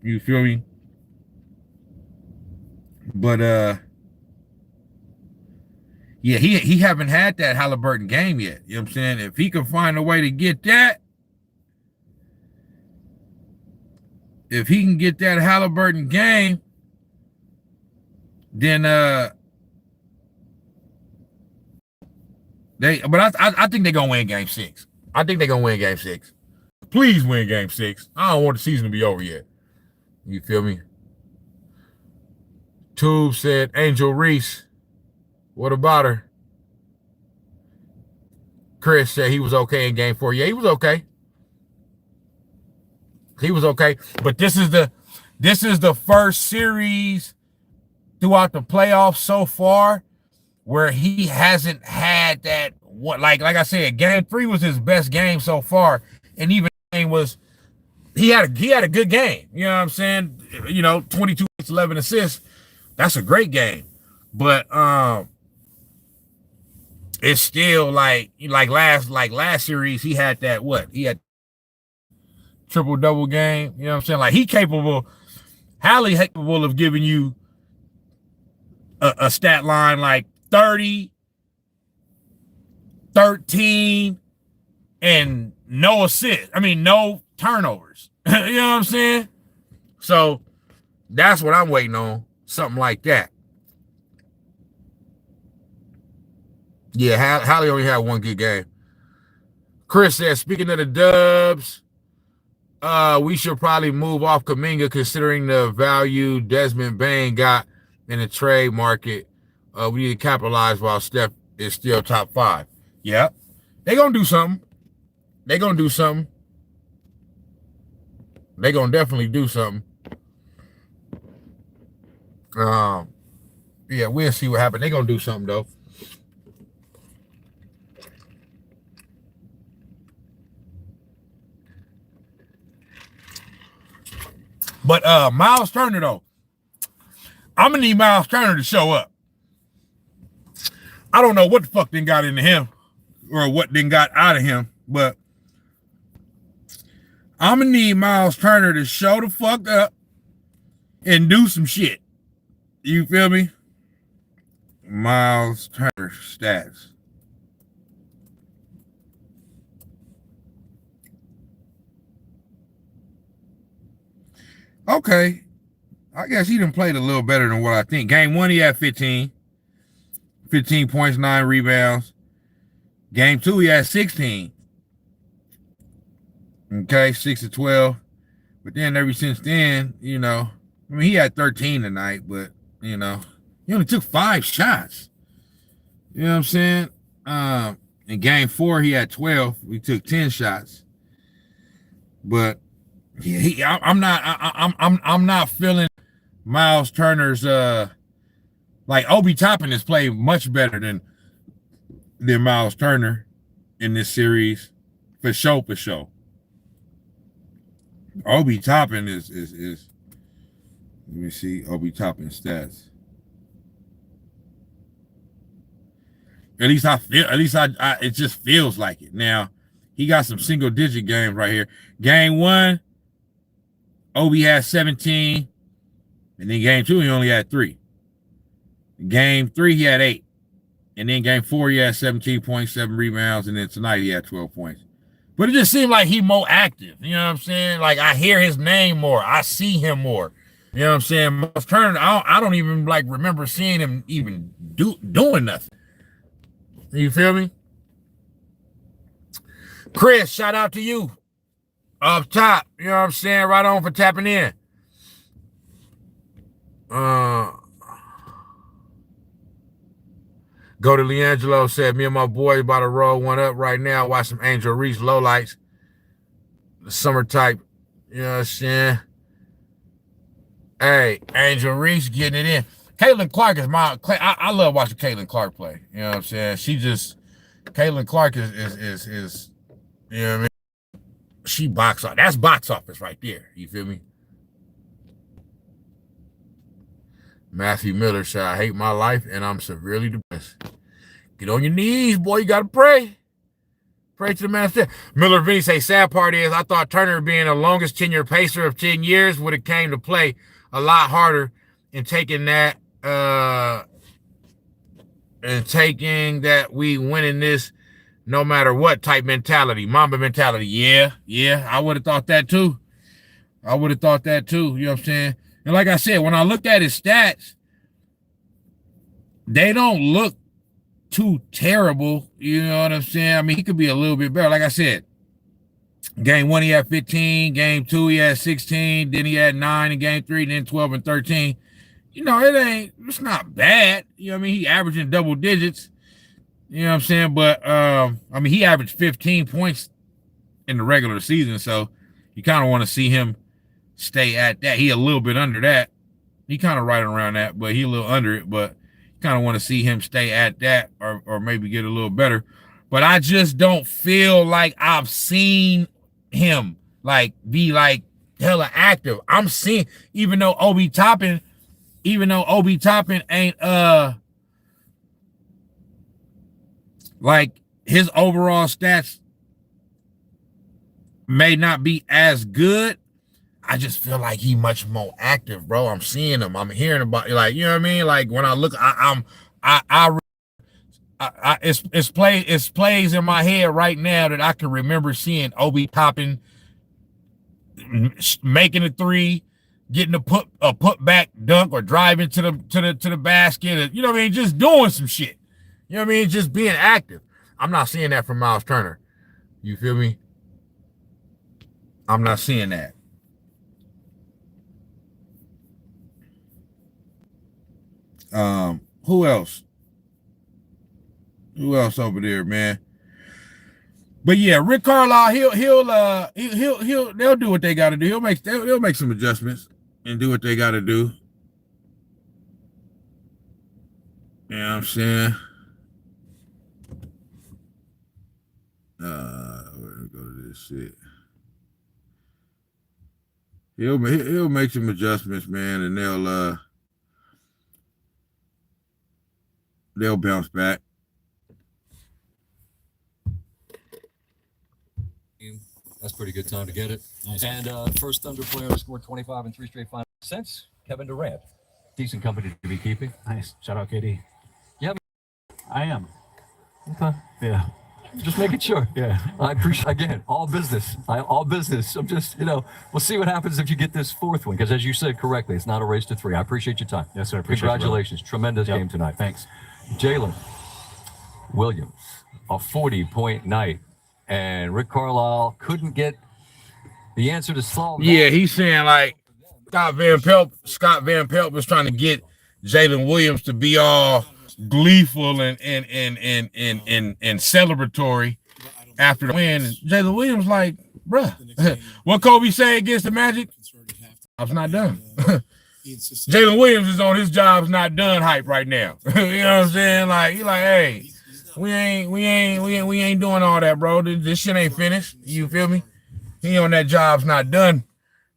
You feel me? But, yeah, he haven't had that Haliburton game yet. You know what I'm saying? If he can find a way to get that, if he can get that Haliburton game, then I think they're gonna win game 6. I think they're gonna win game 6. Please win game 6. I don't want the season to be over yet. You feel me? Tube said, Angel Reese, what about her? Chris said he was okay in game 4. Yeah, he was okay. He was okay. But this is the first series throughout the playoffs so far where he hasn't had that. Like I said, game 3 was his best game so far, and even was he had a good game. You know what I'm saying? 22 points, 11 assists. That's a great game, but it's still like last series he had that he had triple double game. You know what I'm saying? Like Hallie capable of giving you a stat line like 30, 13, and no assists. I mean, no turnovers. You know what I'm saying? So that's what I'm waiting on. Something like that. Yeah, Hallie only had one good game. Chris says, speaking of the Dubs, we should probably move off Kuminga considering the value Desmond Bane got in the trade market. We need to capitalize while Steph is still top 5. Yeah. They're going to do something. They're going to do something. They're going to definitely do something. Yeah, we'll see what happens. They're going to do something, though. But Miles Turner, though, I'm going to need Miles Turner to show up. I don't know what the fuck then got into him or what then got out of him, but I'm going to need Miles Turner to show the fuck up and do some shit. You feel me? Miles Turner stats. Okay. I guess he done played a little better than what I think. Game 1, he had 15. 15 points, 9 rebounds. Game 2, he had 16. Okay, 6 of 12. But then ever since then, you know, I mean, he had 13 tonight, but, you know, he only took 5 shots. You know what I'm saying? In game 4, he had 12. We took 10 shots. But yeah, I'm not feeling Miles Turner's like Obi Toppin has played much better than Miles Turner in this series, for sure. Obi Toppin is let me see Obi Toppin stats. At least it just feels like it. Now, he got some single digit games right here. Game 1, Obi had 17. And then game 2, he only had 3. Game 3, he had 8. And then game 4, he had 17.7 rebounds. And then tonight, he had 12 points. But it just seemed like he more active. You know what I'm saying? Like, I hear his name more. I see him more. You know what I'm saying? Miles Turner, I don't even, like, remember seeing him even doing nothing. You feel me? Chris, shout out to you. Up top. You know what I'm saying? Right on for tapping in. Go to Leangelo said, me and my boy about to roll one up right now. Watch some Angel Reese lowlights. The summer type. You know what I'm saying? Hey, Angel Reese getting it in. Caitlin Clark is I love watching Caitlin Clark play. You know what I'm saying? Caitlin Clark is you know what I mean? She box office. That's box office right there. You feel me? Matthew Miller said, I hate my life and I'm severely depressed. Get on your knees, boy. You got to pray. Pray to the master. Miller Vinny say, sad part is I thought Turner being the longest tenure pacer of 10 years would have came to play a lot harder in taking that we winning this no matter what type mentality, Mamba mentality. Yeah, I would have thought that too. You know what I'm saying? And like I said, when I looked at his stats, they don't look too terrible. You know what I'm saying? I mean, he could be a little bit better. Like I said, game 1, he had 15. Game 2, he had 16. Then he had 9 in game 3, then 12 and 13. You know, it's not bad. You know what I mean? He averaging double digits. You know what I'm saying? But, I mean, he averaged 15 points in the regular season, so you kind of want to see him stay at that. He a little bit under that. He kind of right around that, but he a little under it. But you kind of want to see him stay at that or maybe get a little better. But I just don't feel like I've seen him, like, be, like, hella active. I'm seeing, even though Obi Toppin ain't, like, his overall stats may not be as good, I just feel like he much more active, bro. I'm seeing him. I'm hearing about it. Like, you know what I mean? Like, when I look, I it's plays in my head right now that I can remember seeing Obi Toppin making a three, getting a put back dunk or driving to the basket. You know what I mean? Just doing some shit. You know what I mean? Just being active. I'm not seeing that from Miles Turner. You feel me? I'm not seeing that. Who else? Who else over there, man? But yeah, Rick Carlisle, they'll do what they got to do. They'll make some adjustments and do what they got to do. You know what I'm saying? Where to go to this shit? He'll make some adjustments, man, and they'll bounce back. That's pretty good time to get it. Nice. And first Thunder player to score 25 in 3 straight finals since Kevin Durant. Decent company to be keeping. Nice. Shout out, KD. Yeah, I am. Okay. Yeah. Just making sure. Yeah. I appreciate, again, all business. All business. I'm just, we'll see what happens if you get this fourth one. Because as you said correctly, it's not a race to 3. I appreciate your time. Yes, sir. Appreciate Congratulations. Tremendous game tonight. Thanks. Jaylen Williams, a 40-point night. And Rick Carlisle couldn't get the answer to solve that. Yeah, he's saying like Scott Van Pelt was trying to get Jaylen Williams to be all gleeful and celebratory after the win. Jaylen Williams like, bruh, what Kobe said against the Magic? I was not done. Jaylen Williams is on his job's not done hype right now. You know what I'm saying? Like, he like, hey, we ain't doing all that, bro. This shit ain't finished. You feel me? He on that job's not done.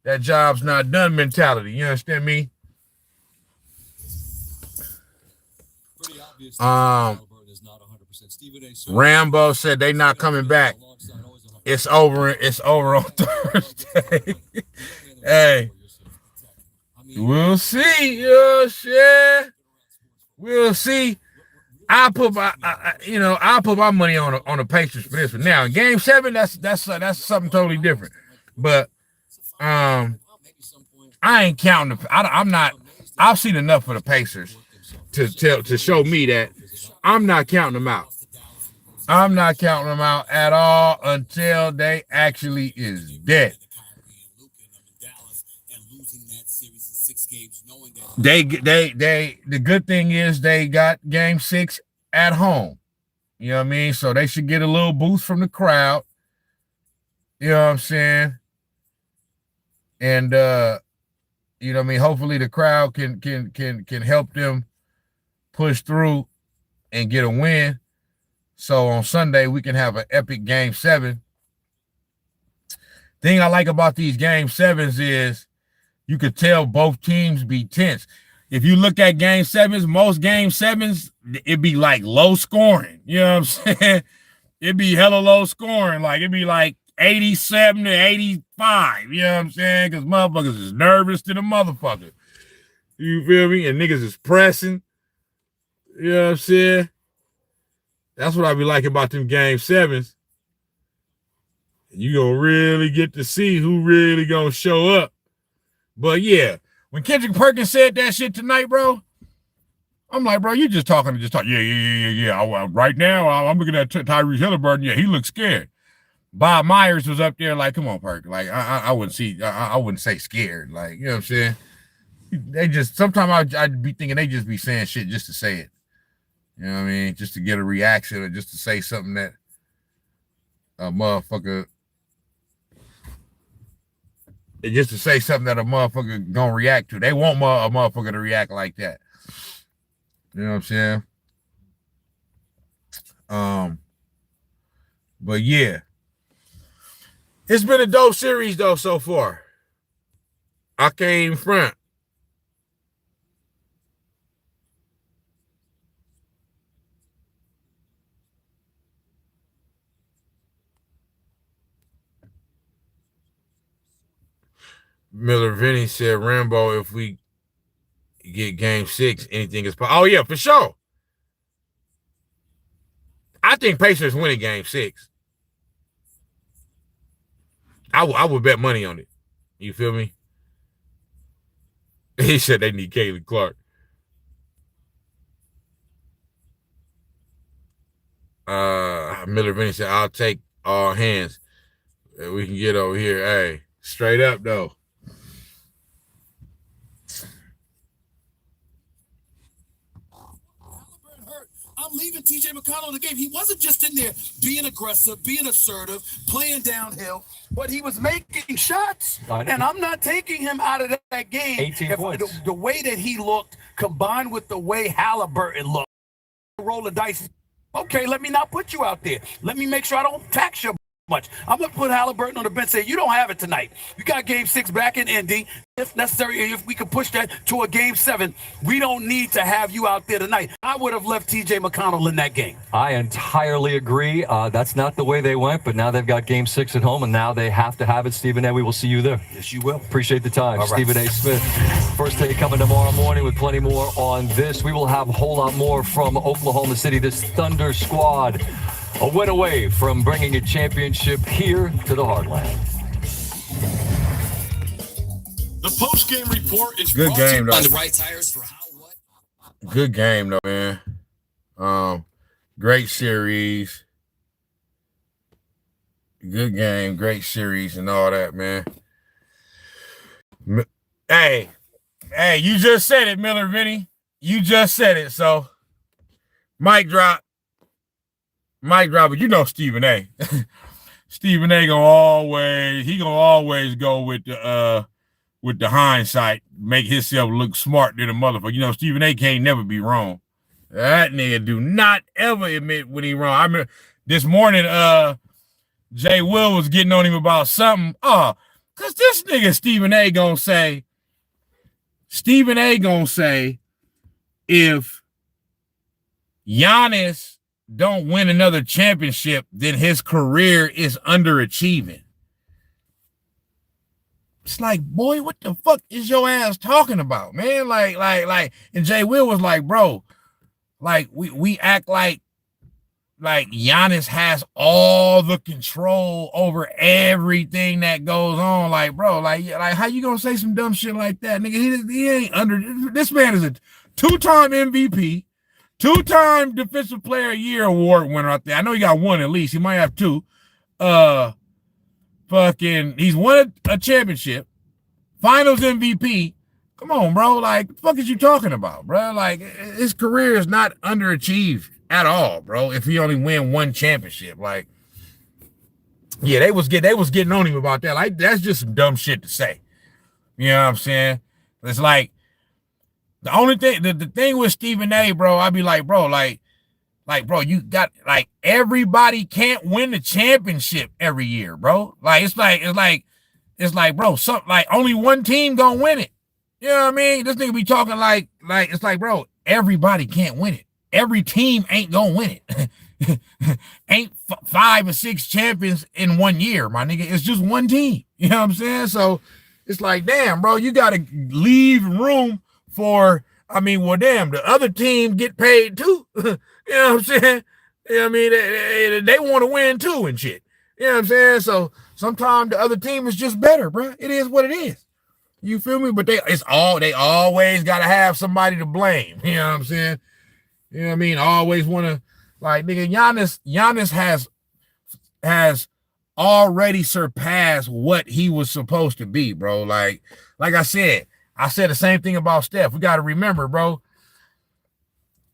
That job's not done mentality. You understand me? Rambo said they not coming back. It's over. It's over on Thursday. Hey, we'll see. Yeah, we'll see. I put my money on the Pacers for this one. Now in Game 7, that's something totally different. But I ain't counting. I'm not. I've seen enough for the Pacers to show me that I'm not counting them out. I'm not counting them out at all until they actually is dead. The good thing is they got Game 6 at home. You know what I mean? So they should get a little boost from the crowd. You know what I'm saying? And you know what I mean? Hopefully the crowd can help them push through and get a win. So on Sunday we can have an epic Game 7. Thing I like about these Game 7s is you could tell both teams be tense. If you look at Game 7s, most Game 7s, it'd be like low scoring. You know what I'm saying? It'd be hella low scoring. Like it'd be like 87 to 85. You know what I'm saying? Because motherfuckers is nervous to the motherfucker. You feel me? And niggas is pressing. You know what I'm saying? That's what I be liking about them Game 7s. You gonna really get to see who really gonna show up. But yeah, when Kendrick Perkins said that shit tonight, bro, I'm like, bro, you just talking. Yeah. Right now, I'm looking at Tyrese Haliburton. Yeah, he looks scared. Bob Myers was up there like, come on, Perk. Like, I wouldn't say scared. Like, you know what I'm saying? They just, sometimes I'd be thinking they just be saying shit just to say it. You know what I mean? Just to get a reaction or just to say something that a motherfucker, just to say something that a motherfucker gonna react to. They want a motherfucker to react like that. You know what I'm saying? But yeah. It's been a dope series though so far. I can't even front. Miller Vinny said, Rambo, if we get Game 6, anything is possible. Oh, yeah, for sure. I think Pacers winning game 6. I would bet money on it. You feel me? He said they need Caitlin Clark. Miller Vinny said, I'll take all hands. We can get over here. Hey, straight up, though. I'm leaving TJ McConnell in the game. He wasn't just in there being aggressive, being assertive, playing downhill, but he was making shots. And I'm not taking him out of that game. 18 points. The way that he looked, combined with the way Haliburton looked, roll the dice. Okay, let me not put you out there. Let me make sure I don't tax you much. I'm going to put Haliburton on the bench and say, you don't have it tonight. You got game 6 back in Indy. If necessary, if we could push that to a game 7, we don't need to have you out there tonight. I would have left TJ McConnell in that game. I entirely agree. That's not the way they went, but now they've got game 6 at home, and now they have to have it. Stephen A., we will see you there. Yes, you will. Appreciate the time. All right. Stephen A. Smith. First day coming tomorrow morning with plenty more on this. We will have a whole lot more from Oklahoma City, this Thunder squad. A win away from bringing a championship here to the Heartland. The post-game report is good game, though. on the right tires for how what. Good game, though, man. Great series. Good game, great series, and all that, man. Hey, you just said it, Miller Vinny. You just said it, so mic drop. Mic drop, but you know Stephen A. Stephen A. gonna always go with the hindsight, make himself look smart than a motherfucker. You know, Stephen A. can't never be wrong. That nigga do not ever admit when he wrong. I remember this morning, Jay Will was getting on him about something. Cause this nigga Stephen A. gonna say, if Giannis don't win another championship, then his career is underachieving. It's like, boy, what the fuck is your ass talking about, man? Like, and Jay Will was like, bro, like we act like Giannis has all the control over everything that goes on. Like, bro, like how you gonna say some dumb shit like that, nigga? He ain't under. This man is a 2-time MVP. 2-time Defensive Player of the Year award winner out there. I know he got 1 at least. He might have 2. He's won a championship. Finals MVP. Come on, bro. Like, what the fuck is you talking about, bro? Like, his career is not underachieved at all, bro. If he only win 1 championship, like, yeah, they was getting on him about that. Like, that's just some dumb shit to say. You know what I'm saying? It's like, the only thing, the thing with Stephen A., bro, I'd be like, bro, bro, you got, like, everybody can't win the championship every year, bro. Like, it's like, bro, like, only one team gonna win it. You know what I mean? This nigga be talking like, it's like, bro, everybody can't win it. Every team ain't gonna win it. Ain't 5 or 6 champions in 1 year, my nigga. It's just one team. You know what I'm saying? So, it's like, damn, bro, you gotta leave room for, I mean, well, damn, the other team get paid too. You know what I'm saying? You know what I mean? They want to win too and shit. You know what I'm saying? So sometimes the other team is just better, bro. It is what it is. You feel me? But they always got to have somebody to blame. You know what I'm saying? You know what I mean? Always want to, like, nigga, Giannis has already surpassed what he was supposed to be, bro. Like I said the same thing about Steph. We got to remember, bro,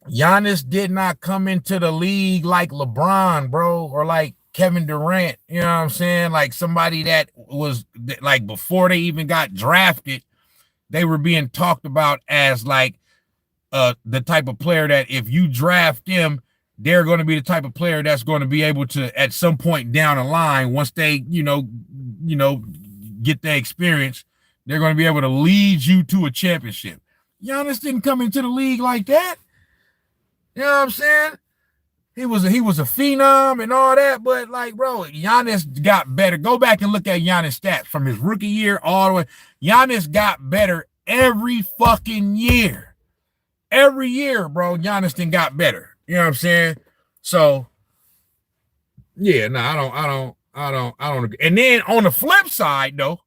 Giannis did not come into the league like LeBron, bro, or like Kevin Durant. You know what I'm saying? Like somebody that was, like, before they even got drafted, they were being talked about as, like, the type of player that if you draft them, they're going to be the type of player that's going to be able to, at some point down the line, once they, you know, get the experience, they're going to be able to lead you to a championship. Giannis didn't come into the league like that. You know what I'm saying? He was a phenom and all that, but, like, bro, Giannis got better. Go back and look at Giannis' stats from his rookie year all the way. Giannis got better every fucking year. Every year, bro, Giannis got better. You know what I'm saying? So, Yeah, no, I don't agree. And then on the flip side, though,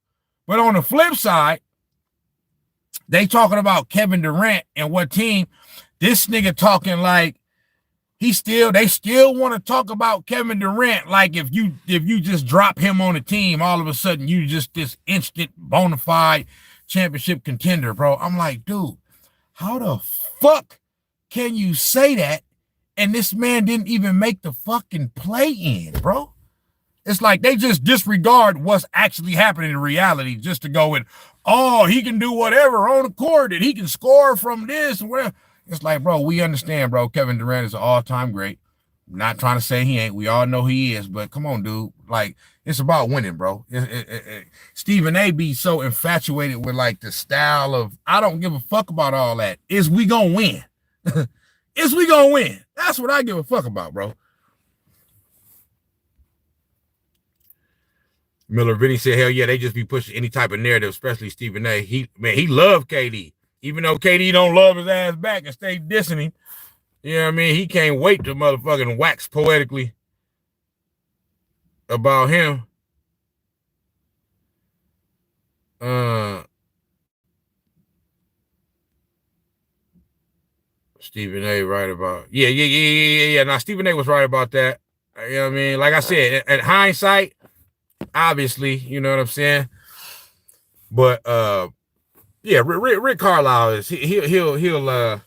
they talking about Kevin Durant and what team. This nigga talking like they still want to talk about Kevin Durant. Like if you just drop him on a team, all of a sudden you just this instant bona fide championship contender, bro. I'm like, dude, how the fuck can you say that? And this man didn't even make the fucking play in, bro. It's like they just disregard what's actually happening in reality just to go with, oh, he can do whatever on the court and he can score from this and whatever. It's like, bro, we understand, bro. Kevin Durant is an all-time great. I'm not trying to say he ain't. We all know he is, but come on, dude. Like, it's about winning, bro. Stephen A. be so infatuated with, like, the style of, I don't give a fuck about all that. Is we gonna win? Is we gonna win? That's what I give a fuck about, bro. Miller Vinny said, hell yeah, they just be pushing any type of narrative, especially Stephen A. He loved KD. Even though KD don't love his ass back and stay dissing him, you know what I mean? He can't wait to motherfucking wax poetically about him. Stephen A. right about. Yeah. Now, Stephen A. was right about that. You know what I mean? Like I said, at hindsight, obviously, you know what I'm saying? But, yeah, Rick Carlisle is he'll I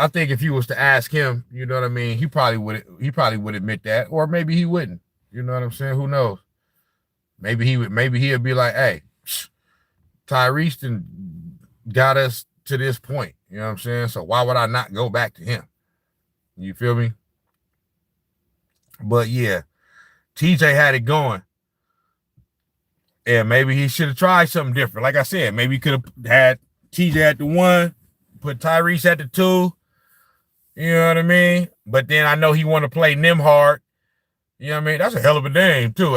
think if you was to ask him, you know what I mean, he probably would admit that, or maybe he wouldn't. You know what I'm saying? Who knows? Maybe he'll be like, hey, Tyrese got us to this point. You know what I'm saying? So why would I not go back to him? You feel me? But yeah, TJ had it going. And maybe he should have tried something different. Like I said, maybe he could have had TJ at the 1, put Tyrese at the 2. You know what I mean? But then I know he want to play Nimhard. You know what I mean? That's a hell of a name, too.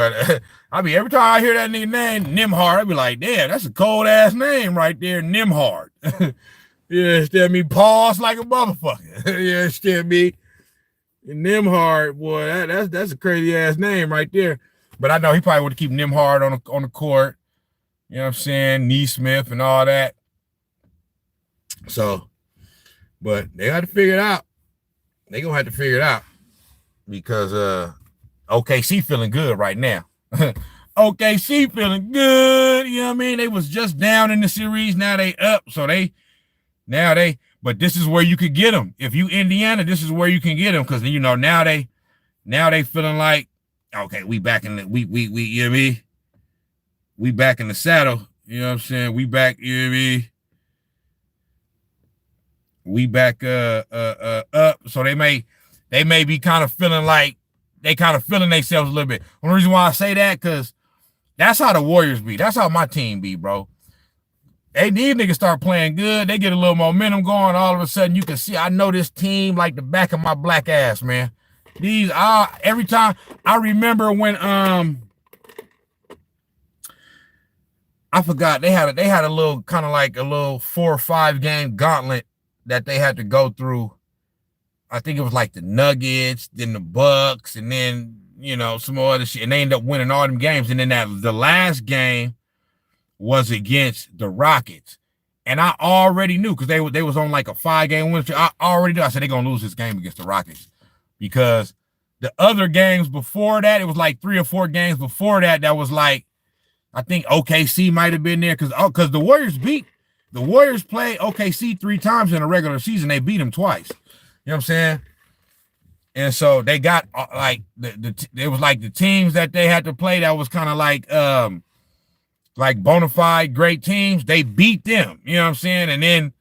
I mean, every time I hear that nigga name, Nimhard, I be like, damn, that's a cold-ass name right there, Nimhard. You understand me? Pause like a motherfucker. You understand me? Nimhard, boy, that's a crazy-ass name right there. But I know he probably would keep Nimhard on the court. You know what I'm saying? Neesmith and all that. So, but they got to figure it out. They going to have to figure it out. Because OKC feeling good right now. OKC feeling good. You know what I mean? They was just down in the series. Now they up. So but this is where you could get them. If you Indiana, this is where you can get them. Because, you know, now they feeling like, okay, we back in the you know what I mean? We back in the saddle. You know what I'm saying? We back, you know what I mean? We back up. So they may be kind of feeling like they kind of feeling themselves a little bit. One reason why I say that, because that's how the Warriors be. That's how my team be, bro. These niggas start playing good. They get a little momentum going. All of a sudden, you can see, I know this team like the back of my black ass, man. Every time I remember when I forgot they had a little kind of like a little 4 or 5 game gauntlet that they had to go through. I think it was like the Nuggets, then the Bucks, and then, you know, some more other shit, and they ended up winning all them games. And then the last game was against the Rockets, and I already knew, because they was on like a 5-game win streak. I already knew. I said they're gonna lose this game against the Rockets. Because the other games before that, it was like 3 or 4 games before that, that was like, I think OKC might have been there, because the Warriors played OKC 3 times in a regular season. They beat them twice. You know what I'm saying? And so they got like it was like the teams that they had to play that was kind of like bona fide great teams. They beat them. You know what I'm saying? And then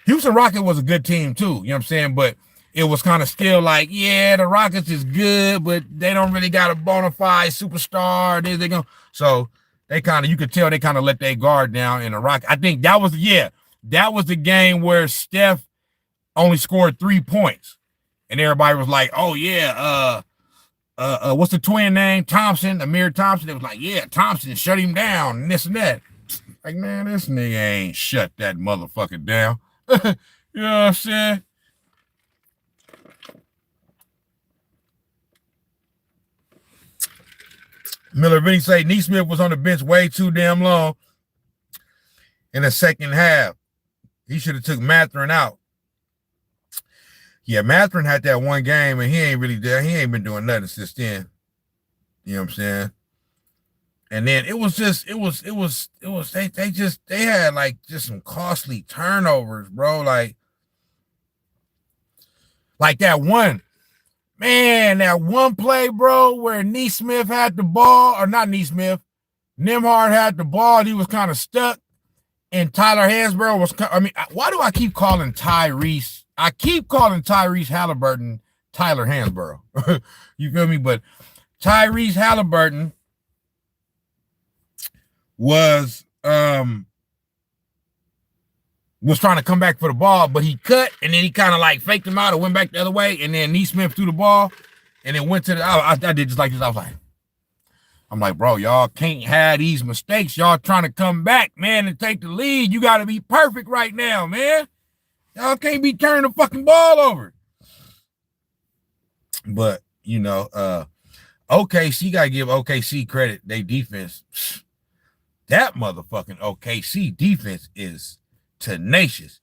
Houston Rockets was a good team too. You know what I'm saying? But it was kind of still like, yeah, the Rockets is good, but they don't really got a bona fide superstar. So they kind of, you could tell they kind of let their guard down in the Rockets. I think that was the game where Steph only scored 3 points, and everybody was like, oh yeah, what's the twin name? Thompson, Amir Thompson. They was like, yeah, Thompson shut him down and this and that. Like, man, this nigga ain't shut that motherfucker down. You know what I'm saying? Miller Vinny say Neesmith was on the bench way too damn long in the second half. He should have took Mathurin out. Yeah, Mathurin had that one game and he ain't really there. He ain't been doing nothing since then. You know what I'm saying? And then they had like just some costly turnovers, bro. Like that one play, bro, where Neesmith had the ball, or not Neesmith, Nembhard had the ball and he was kind of stuck. And Tyler Hansborough was, why do I keep calling Tyrese? I keep calling Tyrese Haliburton Tyler Hansborough. You feel me? But Tyrese Haliburton was trying to come back for the ball, but he cut, and then he kind of like faked him out and went back the other way, and then Neesmith threw the ball, and then went to the, I did just like this. I'm like, bro, y'all can't have these mistakes. Y'all trying to come back, man, and take the lead. You got to be perfect right now, man. Y'all can't be turning the fucking ball over. But, you know, OKC, got to give OKC credit. They defense, that motherfucking OKC defense is tenacious.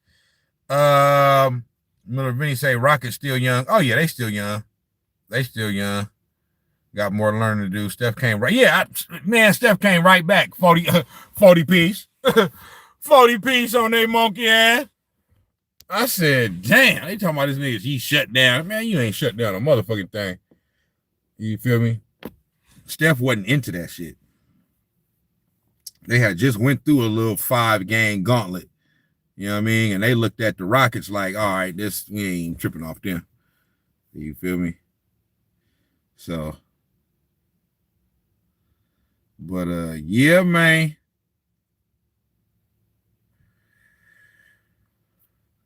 Miller Vinny say Rockets still young. Oh, yeah, they still young. Got more learning to do. Steph came right. Yeah, Steph came right back. 40 piece. 40 piece on their monkey ass. I said, damn, they talking about this niggas. He shut down. Man, you ain't shut down a motherfucking thing. You feel me? Steph wasn't into that shit. They had just went through a little 5-game gauntlet. You know what I mean? And they looked at the Rockets like, all right, we ain't tripping off them. You feel me? So, but yeah, man.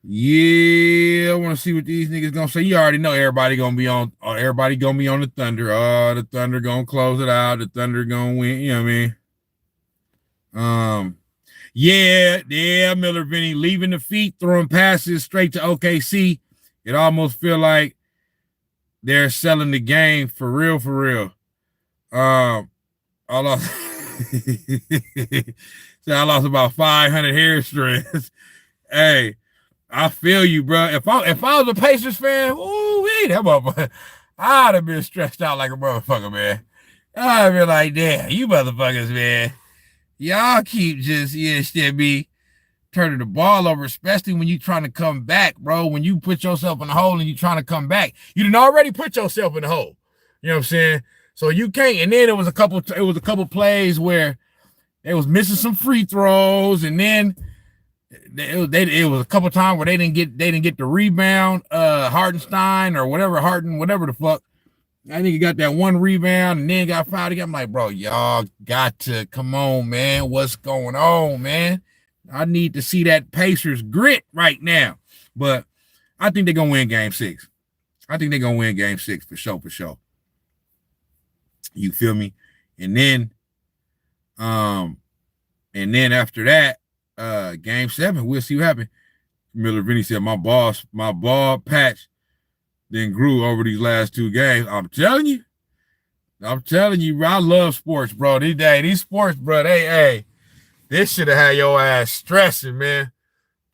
Yeah, I want to see what these niggas gonna say. You already know everybody gonna be on the Thunder. The Thunder gonna close it out. The Thunder gonna win. You know what I mean? Yeah, Miller Vinny leaving the feet, throwing passes straight to OKC. It almost feel like they're selling the game for real. I lost I lost about 500 hair strands. Hey, I feel you, bro. If I was a Pacers fan, that motherfucker, I'd have been stressed out like a motherfucker, man. I'd be like, damn, you motherfuckers, man. Y'all keep just, still be turning the ball over, especially when you trying to come back, bro. When you put yourself in the hole and you trying to come back, you didn't already put yourself in the hole. You know what I'm saying? So you can't. And then it was a couple plays where they was missing some free throws, and then it was a couple times where they didn't get the rebound. Hardenstein or whatever the fuck. I think he got that one rebound and then got fouled again. I'm like, bro, y'all got to come on, man. What's going on, man? I need to see that Pacers grit right now. But I think they're gonna win game 6. I think they're gonna win game 6 for sure. You feel me? And then after that, game 7, we'll see what happens. Miller Vinny said, my ball patch then grew over these last 2 games. I'm telling you, bro, I love sports, bro. These sports, bro, this should have had your ass stressing, man.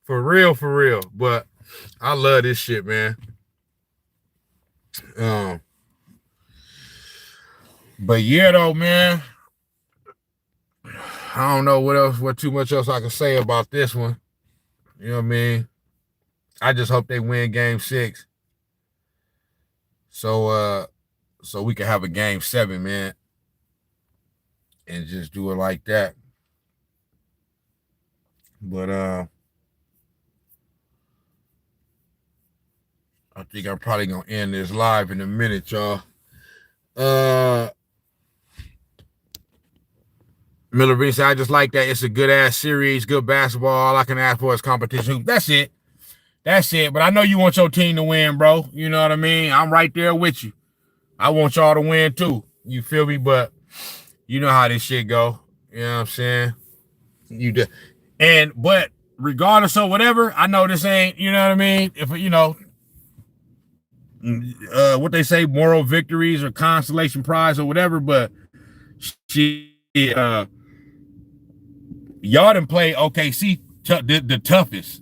For real. But I love this shit, man. But yeah, though, man. I don't know what too much else I can say about this one. You know what I mean? I just hope they win game 6. So we can have a game 7, man. And just do it like that. But I think I'm probably gonna end this live in a minute, y'all. Miller Vinny said, I just like that. It's a good ass series, good basketball. All I can ask for is competition. That's it. But I know you want your team to win, bro. You know what I mean? I'm right there with you. I want y'all to win too. You feel me? But you know how this shit go. You know what I'm saying? But regardless of whatever, I know this ain't, you know what I mean? If, you know, what they say, moral victories or consolation prize or whatever, but Shit, y'all done play OKC the toughest.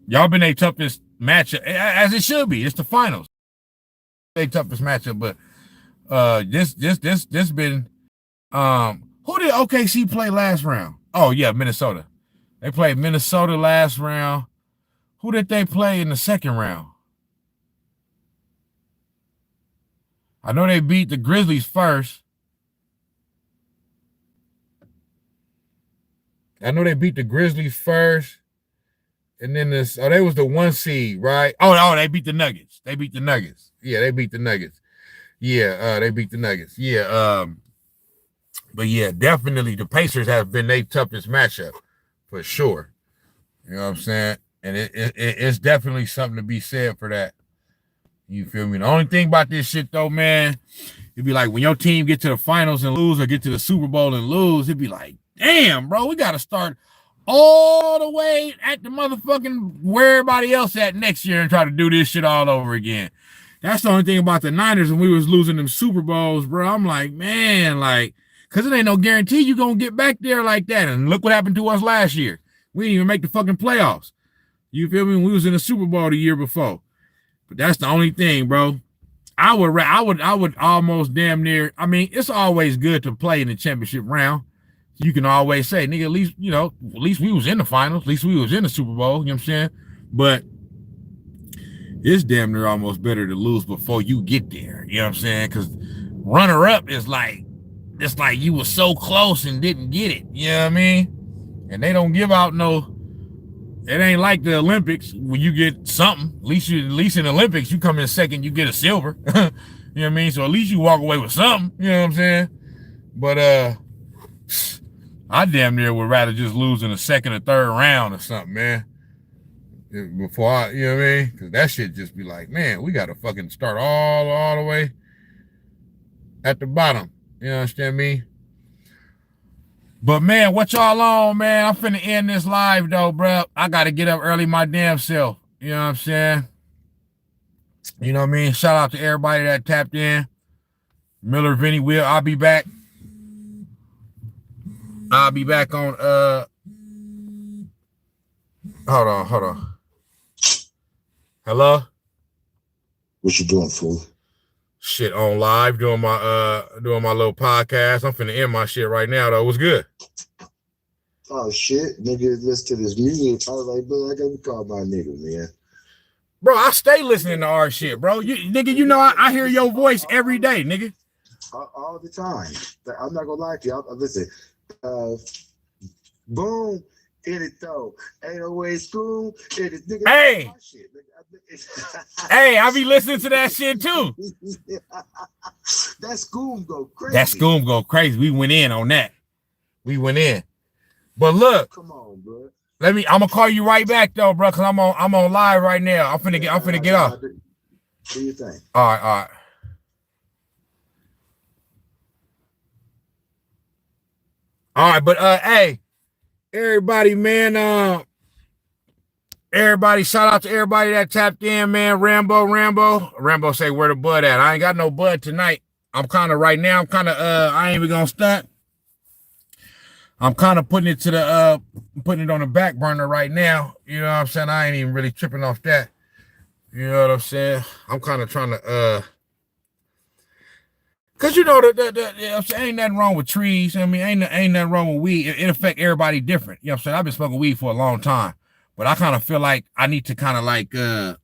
Y'all been a toughest matchup, as it should be. It's the finals. A toughest matchup, but this been who did OKC play last round? Oh yeah, Minnesota. They played Minnesota last round. Who did they play in the second round? I know they beat the Grizzlies first. And then this, they was the 1 seed, right? Oh, they beat the Nuggets. Yeah, they beat the Nuggets. Yeah, they beat the Nuggets. Yeah, but yeah, definitely the Pacers have been their toughest matchup for sure. You know what I'm saying? And it's definitely something to be said for that. You feel me? The only thing about this shit though, man, it'd be like when your team get to the finals and lose, or get to the Super Bowl and lose, it'd be like, damn, bro, we got to start all the way at the motherfucking where everybody else at next year and try to do this shit all over again. That's the only thing about the Niners when we was losing them Super Bowls, bro. I'm like, man, like, because it ain't no guarantee you going to get back there like that. And look what happened to us last year. We didn't even make the fucking playoffs. You feel me? We was in the Super Bowl the year before. But that's the only thing, bro. I would almost damn near, I mean, it's always good to play in the championship round. You can always say, nigga, at least we was in the finals. At least we was in the Super Bowl. You know what I'm saying? But it's damn near almost better to lose before you get there. You know what I'm saying? Because runner-up is like, it's like you were so close and didn't get it. You know what I mean? And they don't give out no, it ain't like the Olympics when you get something. At least in the Olympics, you come in second, you get a silver. You know what I mean? So at least you walk away with something. You know what I'm saying? But I damn near would rather just lose in the second or third round or something, man. Before I, you know what I mean? Because that shit just be like, man, we got to fucking start all the way at the bottom. You understand me? But, man, what y'all on, man? I'm finna end this live, though, bro. I got to get up early my damn self. You know what I'm saying? You know what I mean? Shout out to everybody that tapped in. Miller, Vinny, Will, I'll be back. I'll be back on, hold on. Hello? What you doing, fool? Shit, on live, doing my little podcast. I'm finna end my shit right now, though. What's good? Oh, shit. Nigga, listen to this music. I was like, bro, I gotta call my nigga, man. Bro, I stay listening to our shit, bro. Nigga, you know I hear your voice every day, nigga. All the time. I'm not gonna lie to you. Listen, boom, hit it though. Ain't always school. Nigga, hey, hey, I be listening to that shit too. That school go crazy. That school go crazy. We went in on that. We went in. But look, come on, bro. I'm gonna call you right back though, bro, cause I'm on live right now. I'm finna get off. Do your thing. All right. All right, but hey, everybody, man, everybody, shout out to everybody that tapped in, man. Rambo say where the bud at? I ain't got no bud tonight. I'm kind of I ain't even gonna stunt. I'm kind of putting it on the back burner right now. You know what I'm saying? I ain't even really tripping off that. You know what I'm saying? I'm kind of trying to cause you know ain't nothing wrong with trees. I mean, ain't nothing wrong with weed. It affect everybody different. You know what I'm saying? I've been smoking weed for a long time, but I kind of feel like I need to kind of like I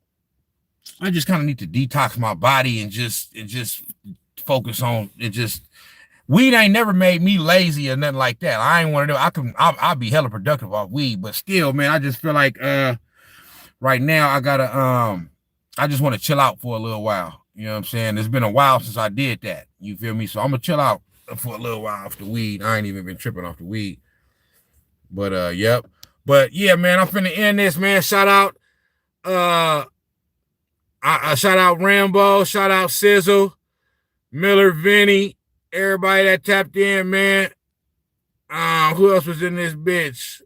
just kind of need to detox my body and just focus on it. Just weed ain't never made me lazy or nothing like that. I ain't want to do. I'll be hella productive off weed, but still, man, I just feel like right now I gotta I just want to chill out for a little while. You know what I'm saying? It's been a while since I did that. You feel me? So I'm gonna chill out for a little while off the weed. I ain't even been tripping off the weed. But yep. But yeah, man, I'm finna end this, man. Shout out shout out Rambo, shout out Sizzle, Miller, Vinny, everybody that tapped in, man. Who else was in this bitch?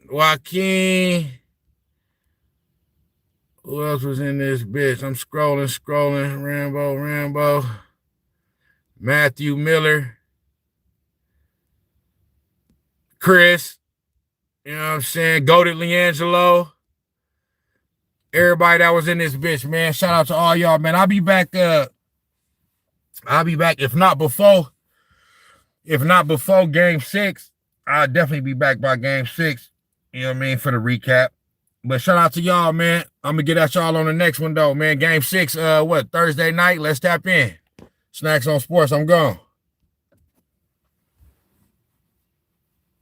Joaquin. Who else was in this bitch? I'm scrolling. Rambo. Matthew Miller, Chris, you know what I'm saying? Goated LiAngelo. Everybody that was in this bitch, man. Shout out to all y'all, man. I'll be back. If not before game 6. I'll definitely be back by game 6. You know what I mean? For the recap. But shout out to y'all, man. I'm gonna get at y'all on the next one though, man. Game 6, Thursday night. Let's tap in. Snax on Sports. I'm gone.